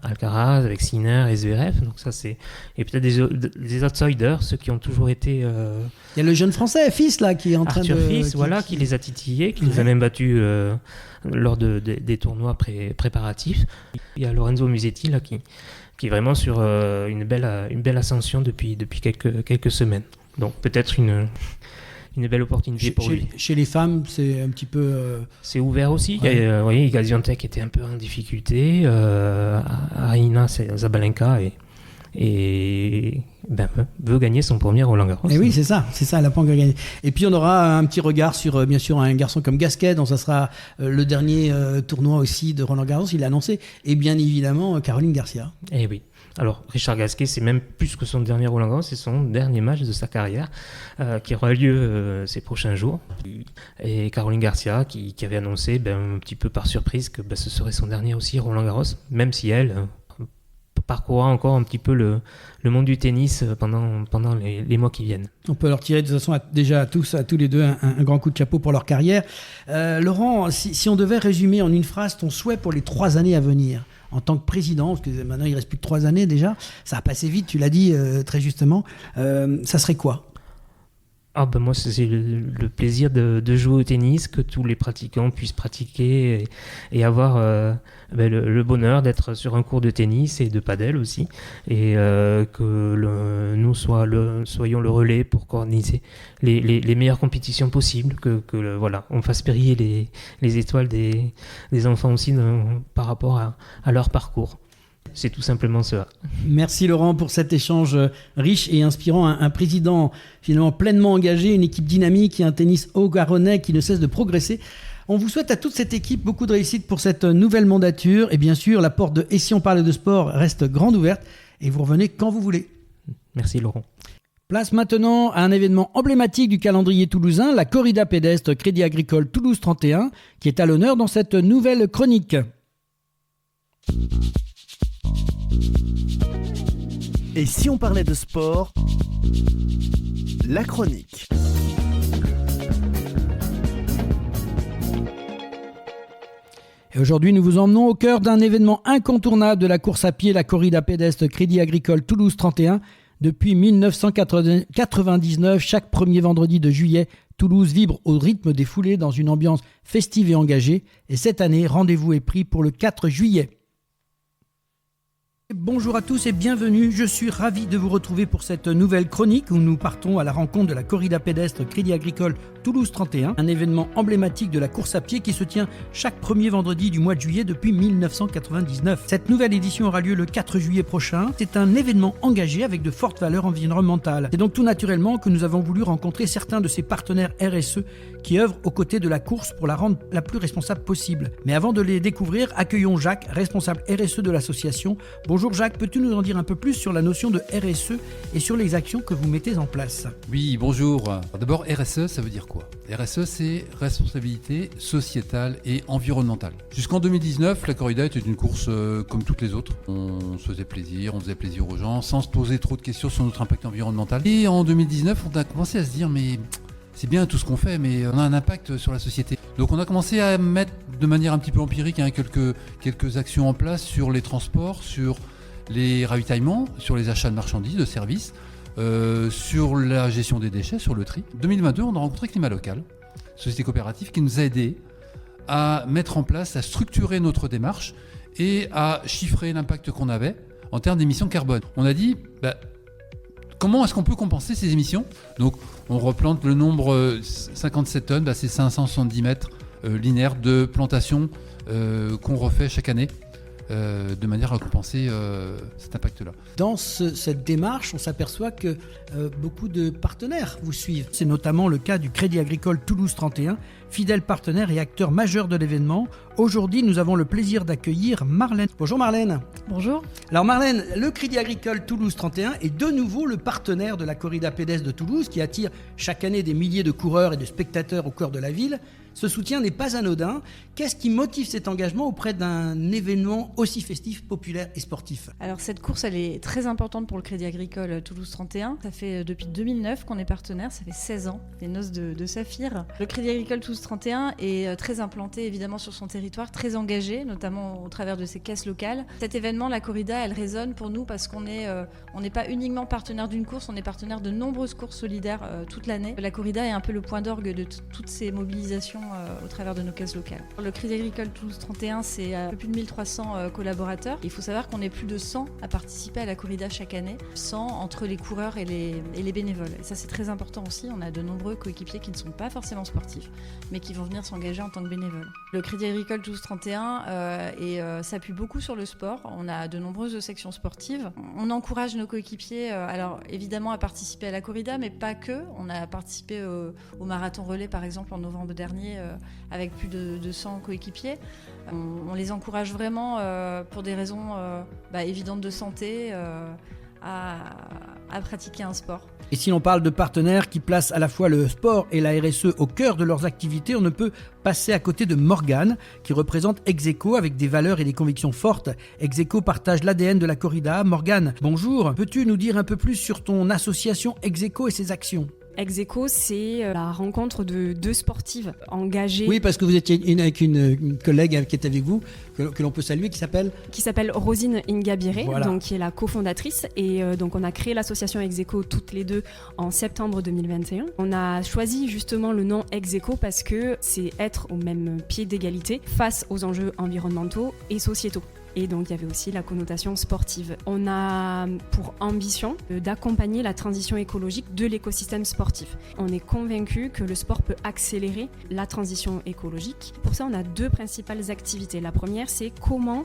Alcaraz, avec Sinner et Zverev. Donc ça c'est, et peut-être des outsiders, ceux qui ont toujours été. Il y a le jeune français Fils là qui est en train Arthur de. Fils, qui les a titillés, qui nous a même battus lors des tournois préparatifs. Il y a Lorenzo Musetti là qui est vraiment sur une belle ascension depuis quelques semaines. Donc peut-être une belle opportunité pour lui. Chez les femmes, c'est un petit peu... C'est ouvert aussi. Ouais. Iga Swiatek était un peu en difficulté. Aryna Sabalenka veut gagner son premier Roland-Garros. Et oui, c'est ça, elle n'a pas encore gagné. Et puis on aura un petit regard sur, bien sûr, un garçon comme Gasquet, dont ça sera le dernier tournoi aussi de Roland-Garros, il l'a annoncé, et bien évidemment Caroline Garcia. Eh oui. Alors, Richard Gasquet, c'est même plus que son dernier Roland-Garros, c'est son dernier match de sa carrière qui aura lieu ces prochains jours. Et Caroline Garcia, qui avait annoncé un petit peu par surprise que ce serait son dernier aussi Roland-Garros, même si elle parcourra encore un petit peu le monde du tennis pendant les mois qui viennent. On peut leur tirer de toute façon déjà à tous les deux un grand coup de chapeau pour leur carrière. Laurent, si on devait résumer en une phrase ton souhait pour les 3 années à venir, en tant que président, parce que maintenant il ne reste plus que 3 années déjà, ça a passé vite, tu l'as dit très justement, ça serait quoi ? Moi, c'est le plaisir de jouer au tennis, que tous les pratiquants puissent pratiquer et avoir le bonheur d'être sur un cours de tennis et de padel aussi, et que nous soyons le relais pour organiser les meilleures compétitions possibles, on fasse briller les étoiles des enfants aussi par rapport à leur parcours. C'est tout simplement cela. Merci Laurent pour cet échange riche et inspirant. Un président finalement pleinement engagé, une équipe dynamique et un tennis haut-garonnais qui ne cesse de progresser. On vous souhaite à toute cette équipe beaucoup de réussite pour cette nouvelle mandature. Et bien sûr, la porte de Et si on parlait de sport reste grande ouverte et vous revenez quand vous voulez. Merci Laurent. Place maintenant à un événement emblématique du calendrier toulousain, la corrida pédestre Crédit Agricole Toulouse 31, qui est à l'honneur dans cette nouvelle chronique. Et si on parlait de sport, la chronique. Et aujourd'hui, nous vous emmenons au cœur d'un événement incontournable de la course à pied, la corrida pédestre Crédit Agricole Toulouse 31. Depuis 1999, chaque premier vendredi de juillet, Toulouse vibre au rythme des foulées dans une ambiance festive et engagée. Et cette année, rendez-vous est pris pour le 4 juillet. Bonjour à tous et bienvenue, je suis ravi de vous retrouver pour cette nouvelle chronique où nous partons à la rencontre de la corrida pédestre Crédit Agricole Toulouse 31, un événement emblématique de la course à pied qui se tient chaque premier vendredi du mois de juillet depuis 1999. Cette nouvelle édition aura lieu le 4 juillet prochain. C'est un événement engagé avec de fortes valeurs environnementales. C'est donc tout naturellement que nous avons voulu rencontrer certains de ces partenaires RSE qui œuvrent aux côtés de la course pour la rendre la plus responsable possible. Mais avant de les découvrir, accueillons Jacques, responsable RSE de l'association. Bonjour Jacques, peux-tu nous en dire un peu plus sur la notion de RSE et sur les actions que vous mettez en place ? Oui, bonjour. Alors d'abord, RSE, ça veut dire quoi ? RSE, c'est responsabilité sociétale et environnementale. Jusqu'en 2019, la corrida était une course comme toutes les autres. On se faisait plaisir, on faisait plaisir aux gens, sans se poser trop de questions sur notre impact environnemental. Et en 2019, on a commencé à se dire, mais c'est bien tout ce qu'on fait, mais on a un impact sur la société. Donc on a commencé à mettre de manière un petit peu empirique quelques actions en place sur les transports, sur les ravitaillements, sur les achats de marchandises, de services, sur la gestion des déchets, sur le tri. En 2022, on a rencontré Climat Local, société coopérative qui nous a aidés à mettre en place, à structurer notre démarche et à chiffrer l'impact qu'on avait en termes d'émissions carbone. On a dit, comment est-ce qu'on peut compenser ces émissions ? Donc on replante le nombre 57 tonnes, c'est 570 mètres linéaires de plantation qu'on refait chaque année. De manière à compenser cet impact-là. Dans cette démarche, on s'aperçoit que beaucoup de partenaires vous suivent. C'est notamment le cas du Crédit Agricole Toulouse 31, fidèle partenaire et acteur majeur de l'événement. Aujourd'hui, nous avons le plaisir d'accueillir Marlène. Bonjour Marlène. Bonjour. Alors Marlène, le Crédit Agricole Toulouse 31 est de nouveau le partenaire de la corrida pédestre de Toulouse qui attire chaque année des milliers de coureurs et de spectateurs au cœur de la ville. Ce soutien n'est pas anodin. Qu'est-ce qui motive cet engagement auprès d'un événement aussi festif, populaire et sportif ? Alors cette course, elle est très importante pour le Crédit Agricole Toulouse 31. Ça fait depuis 2009 qu'on est partenaire, ça fait 16 ans, les noces de Saphir. Le Crédit Agricole Toulouse 31 est très implanté évidemment sur son territoire, très engagé, notamment au travers de ses caisses locales. Cet événement, la corrida, elle résonne pour nous parce qu'on n'est pas uniquement partenaire d'une course, on est partenaire de nombreuses courses solidaires toute l'année. La corrida est un peu le point d'orgue de toutes ces mobilisations au travers de nos caisses locales. Le Crédit Agricole Toulouse 31, c'est un peu plus de 1300 collaborateurs. Il faut savoir qu'on est plus de 100 à participer à la corrida chaque année, 100 entre les coureurs et les bénévoles. Et ça, c'est très important aussi. On a de nombreux coéquipiers qui ne sont pas forcément sportifs, mais qui vont venir s'engager en tant que bénévoles. Le Crédit Agricole Toulouse 31 s'appuie beaucoup sur le sport. On a de nombreuses sections sportives. On encourage nos coéquipiers, alors évidemment à participer à la corrida, mais pas que. On a participé au marathon relais, par exemple, en novembre dernier, avec plus de 100 coéquipiers. On les encourage vraiment pour des raisons évidentes de santé à pratiquer un sport. Et si l'on parle de partenaires qui placent à la fois le sport et la RSE au cœur de leurs activités, on ne peut passer à côté de Morgane, qui représente Execo avec des valeurs et des convictions fortes. Execo partage l'ADN de la corrida. Morgane, bonjour. Peux-tu nous dire un peu plus sur ton association Execo et ses actions ? Execo, c'est la rencontre de deux sportives engagées. Oui, parce que vous étiez avec une collègue qui est avec vous, que l'on peut saluer, qui s'appelle Rosine Ingabire, voilà. Donc qui est la cofondatrice. Et donc on a créé l'association Execo toutes les deux en septembre 2021. On a choisi justement le nom Execo parce que c'est être au même pied d'égalité face aux enjeux environnementaux et sociétaux. Et donc il y avait aussi la connotation sportive. On a pour ambition d'accompagner la transition écologique de l'écosystème sportif. On est convaincu que le sport peut accélérer la transition écologique. Pour ça, on a deux principales activités. La première, c'est comment,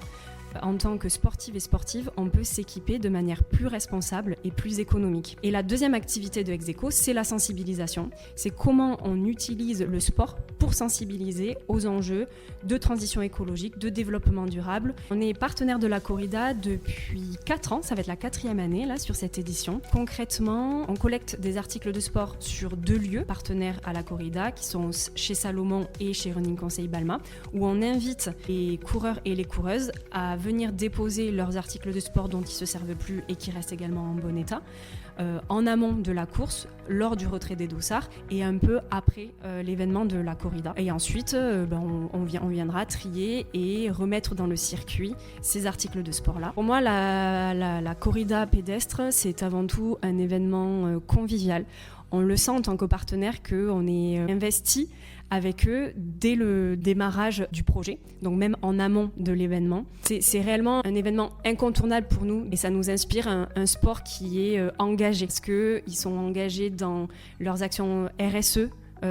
en tant que sportive et sportive, on peut s'équiper de manière plus responsable et plus économique. Et la deuxième activité de Execo, c'est la sensibilisation. C'est comment on utilise le sport pour sensibiliser aux enjeux de transition écologique, de développement durable. On est partenaire de la corrida depuis 4 ans, ça va être la 4e année là sur cette édition. Concrètement, on collecte des articles de sport sur 2 lieux partenaires à la corrida, qui sont chez Salomon et chez Running Conseil Balma, où on invite les coureurs et les coureuses à venir déposer leurs articles de sport dont ils ne se servent plus et qui restent également en bon état, en amont de la course, lors du retrait des dossards et un peu après l'événement de la corrida. Et ensuite, on viendra trier et remettre dans le circuit ces articles de sport-là. Pour moi, la corrida pédestre, c'est avant tout un événement convivial. On le sent en tant que partenaire qu'on est investi avec eux dès le démarrage du projet, donc même en amont de l'événement. C'est réellement un événement incontournable pour nous et ça nous inspire un sport qui est engagé, parce qu'ils sont engagés dans leurs actions RSE,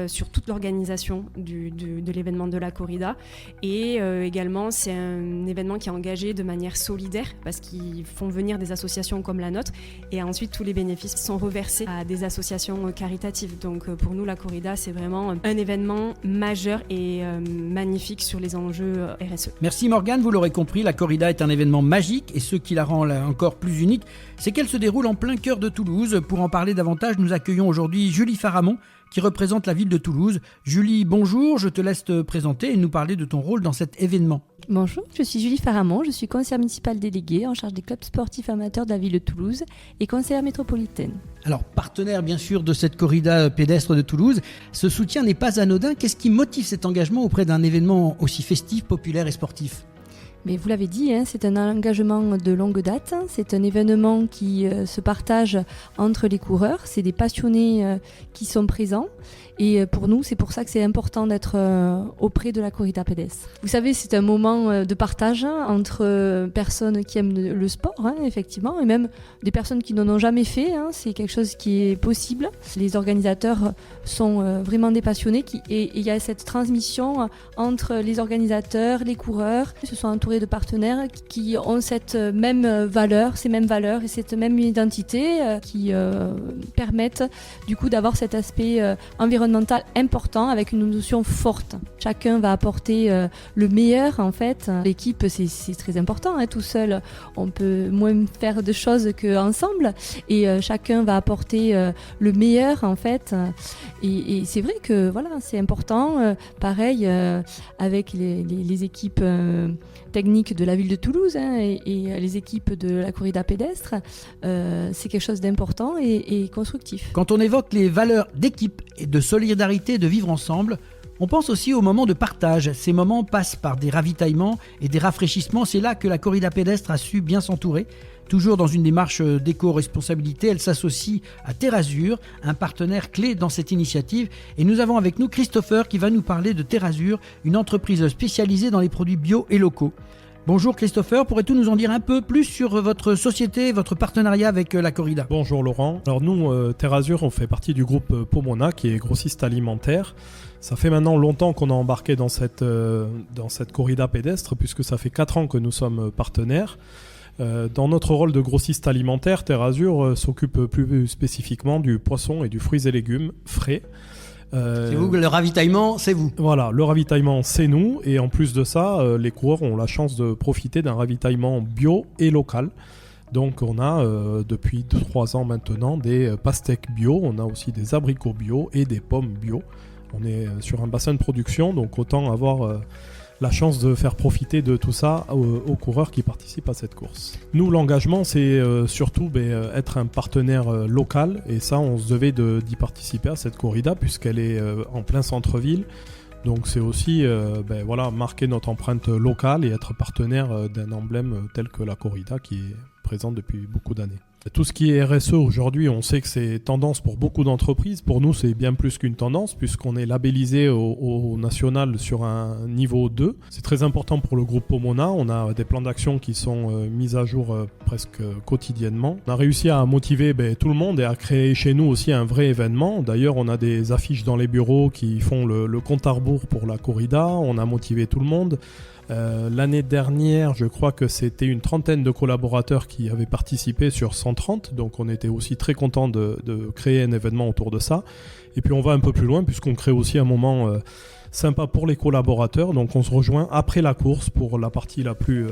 sur toute l'organisation de l'événement de la corrida, et également c'est un événement qui est engagé de manière solidaire parce qu'ils font venir des associations comme la nôtre et ensuite tous les bénéfices sont reversés à des associations caritatives. Donc pour nous la corrida c'est vraiment un événement majeur et magnifique sur les enjeux RSE. Merci Morgane, vous l'aurez compris, la corrida est un événement magique et ce qui la rend encore plus unique, c'est qu'elle se déroule en plein cœur de Toulouse. Pour en parler davantage, nous accueillons aujourd'hui Julie Faramond qui représente la ville de Toulouse. Julie, bonjour, je te laisse te présenter et nous parler de ton rôle dans cet événement. Bonjour, je suis Julie Faramond, je suis conseillère municipale déléguée en charge des clubs sportifs amateurs de la ville de Toulouse et conseillère métropolitaine. Alors, partenaire bien sûr de cette corrida pédestre de Toulouse, ce soutien n'est pas anodin. Qu'est-ce qui motive cet engagement auprès d'un événement aussi festif, populaire et sportif ? Mais vous l'avez dit, c'est un engagement de longue date, c'est un événement qui se partage entre les coureurs, c'est des passionnés qui sont présents et pour nous c'est pour ça que c'est important d'être auprès de la corrida pédestre. Vous savez, c'est un moment de partage entre personnes qui aiment le sport, effectivement, et même des personnes qui n'en ont jamais fait, c'est quelque chose qui est possible. Les organisateurs sont vraiment des passionnés et il y a cette transmission entre les organisateurs, les coureurs, ils se sont entourés de partenaires qui ont cette même valeur, ces mêmes valeurs et cette même identité qui permettent du coup d'avoir cet aspect environnemental important avec une notion forte. Chacun va apporter le meilleur en fait. L'équipe c'est très important, tout seul on peut moins faire de choses qu'ensemble et chacun va apporter le meilleur en fait et c'est vrai que voilà, c'est important. Pareil avec les équipes techniques de la ville de Toulouse et les équipes de la corrida pédestre, c'est quelque chose d'important et constructif. Quand on évoque les valeurs d'équipe et de solidarité, de vivre ensemble, On pense aussi aux moments de partage. Ces moments passent par des ravitaillements et des rafraîchissements. C'est là que la corrida pédestre a su bien s'entourer. Toujours dans une démarche d'éco-responsabilité, elle s'associe à TerAsur, un partenaire clé dans cette initiative. Et nous avons avec nous Christopher qui va nous parler de TerAsur, une entreprise spécialisée dans les produits bio et locaux. Bonjour Christopher, pourrais-tu nous en dire un peu plus sur votre société, votre partenariat avec la corrida ? Bonjour Laurent. Alors nous, TerAsur, on fait partie du groupe Pomona qui est grossiste alimentaire. Ça fait maintenant longtemps qu'on a embarqué dans cette corrida pédestre puisque ça fait 4 ans que nous sommes partenaires. Dans notre rôle de grossiste alimentaire, TerAsur s'occupe plus spécifiquement du poisson et du fruits et légumes frais. C'est vous, le ravitaillement, c'est vous. Voilà, le ravitaillement, c'est nous. Et en plus de ça, les coureurs ont la chance de profiter d'un ravitaillement bio et local. Donc on a depuis 2-3 ans maintenant des pastèques bio, on a aussi des abricots bio et des pommes bio. On est sur un bassin de production, donc autant avoir la chance de faire profiter de tout ça aux coureurs qui participent à cette course. Nous, l'engagement, c'est surtout être un partenaire local, et ça, on se devait d'y participer à cette corrida, puisqu'elle est en plein centre-ville. Donc c'est aussi marquer notre empreinte locale et être partenaire d'un emblème tel que la corrida, qui est présente depuis beaucoup d'années. Tout ce qui est RSE aujourd'hui, on sait que c'est tendance pour beaucoup d'entreprises. Pour nous, c'est bien plus qu'une tendance puisqu'on est labellisé au national sur un niveau 2. C'est très important pour le groupe Pomona. On a des plans d'action qui sont mis à jour presque quotidiennement. On a réussi à motiver tout le monde et à créer chez nous aussi un vrai événement. D'ailleurs, on a des affiches dans les bureaux qui font le compte à rebours pour la corrida. On a motivé tout le monde. L'année dernière, je crois que c'était une 30aine de collaborateurs qui avaient participé sur 130, donc on était aussi très contents de créer un événement autour de ça. Et puis on va un peu plus loin puisqu'on crée aussi un moment sympa pour les collaborateurs, donc on se rejoint après la course pour la partie la plus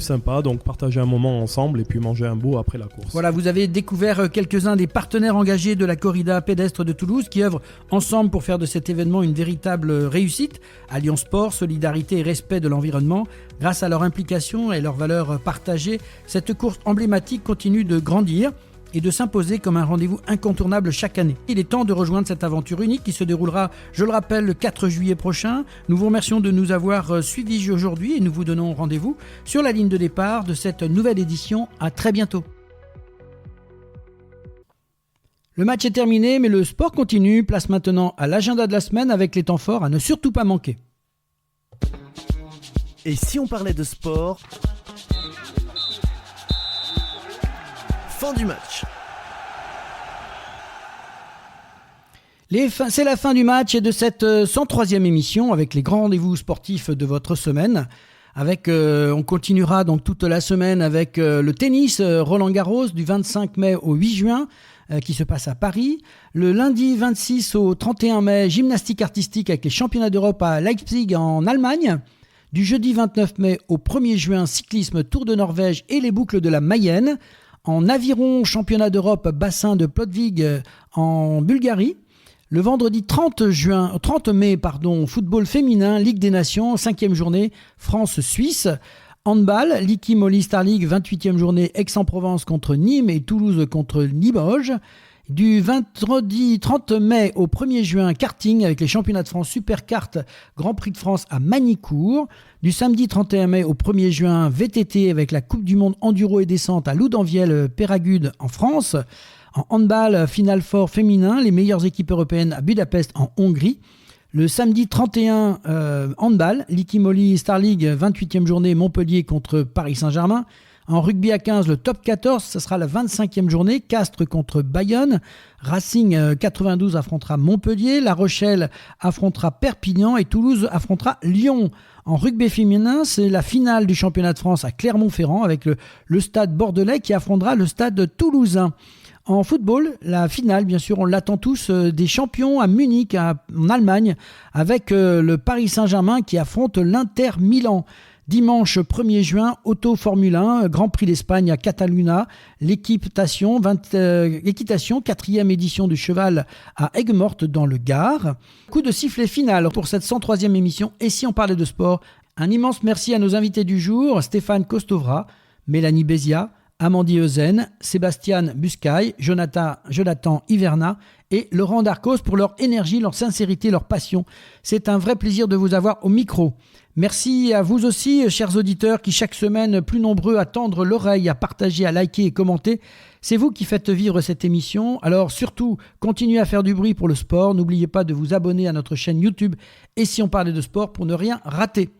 sympa, donc partager un moment ensemble et puis manger un bout après la course. Voilà, vous avez découvert quelques-uns des partenaires engagés de la corrida pédestre de Toulouse qui œuvrent ensemble pour faire de cet événement une véritable réussite, alliant sport, solidarité et respect de l'environnement. Grâce à leur implication et leurs valeurs partagées, cette course emblématique continue de grandir et de s'imposer comme un rendez-vous incontournable chaque année. Il est temps de rejoindre cette aventure unique qui se déroulera, je le rappelle, le 4 juillet prochain. Nous vous remercions de nous avoir suivis aujourd'hui et nous vous donnons rendez-vous sur la ligne de départ de cette nouvelle édition. À très bientôt. Le match est terminé, mais le sport continue. Place maintenant à l'agenda de la semaine avec les temps forts à ne surtout pas manquer. Et si on parlait de sport ? Fin du match. C'est la fin du match et de cette 103e émission avec les grands rendez-vous sportifs de votre semaine. On continuera donc toute la semaine avec le tennis Roland-Garros du 25 mai au 8 juin qui se passe à Paris. Le lundi 26 au 31 mai, gymnastique artistique avec les championnats d'Europe à Leipzig en Allemagne. Du jeudi 29 mai au 1er juin, cyclisme Tour de Norvège et les boucles de la Mayenne. En aviron, championnat d'Europe, bassin de Plotvig en Bulgarie. Le vendredi 30 mai, football féminin, Ligue des Nations, 5e journée, France-Suisse. Handball, Liqui Moly Star League, 28e journée, Aix-en-Provence contre Nîmes et Toulouse contre Limoges. Du vendredi 30 mai au 1er juin, karting avec les championnats de France Superkart, Grand Prix de France à Magny-Cours. Du samedi 31 mai au 1er juin, VTT avec la Coupe du Monde Enduro et Descente à Loudanvielle-Péragude en France. En handball, Final Four féminin, les meilleures équipes européennes à Budapest en Hongrie. Le samedi 31, handball, Liqui Moly Star League, 28e journée, Montpellier contre Paris Saint-Germain. En rugby à 15, le top 14, ce sera la 25e journée. Castres contre Bayonne. Racing 92 affrontera Montpellier. La Rochelle affrontera Perpignan et Toulouse affrontera Lyon. En rugby féminin, c'est la finale du championnat de France à Clermont-Ferrand avec le stade bordelais qui affrontera le stade toulousain. En football, la finale, bien sûr, on l'attend tous, des champions à Munich, en Allemagne, avec le Paris Saint-Germain qui affronte l'Inter Milan. Dimanche 1er juin, Auto Formule 1, Grand Prix d'Espagne à Catalunya, l'équitation, 4e édition du cheval à Aigues-Mortes dans le Gard. Coup de sifflet final pour cette 103e émission. Et si on parlait de sport, un immense merci à nos invités du jour, Stéphane Kostovra, Mélanie Bézia, Amandie Euzen, Sébastien Buscaille, Jonathan Hiverna et Laurent Darcos pour leur énergie, leur sincérité, leur passion. C'est un vrai plaisir de vous avoir au micro. Merci à vous aussi, chers auditeurs, qui chaque semaine, plus nombreux à tendre l'oreille, à partager, à liker et commenter. C'est vous qui faites vivre cette émission. Alors surtout, continuez à faire du bruit pour le sport. N'oubliez pas de vous abonner à notre chaîne YouTube Et si on parlait de sport pour ne rien rater.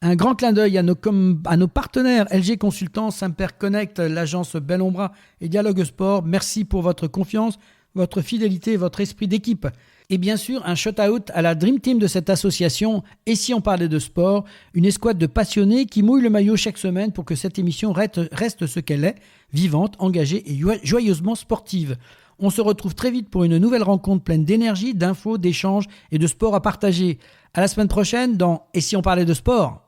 Un grand clin d'œil à nos partenaires LG Consultants, Simper Connect, l'agence Bellombra et Dialogue Sport. Merci pour votre confiance, votre fidélité et votre esprit d'équipe. Et bien sûr, un shout-out à la Dream Team de cette association. Et si on parlait de sport, une escouade de passionnés qui mouillent le maillot chaque semaine pour que cette émission reste ce qu'elle est, vivante, engagée et joyeusement sportive. On se retrouve très vite pour une nouvelle rencontre pleine d'énergie, d'infos, d'échanges et de sport à partager. À la semaine prochaine dans Et si on parlait de sport ?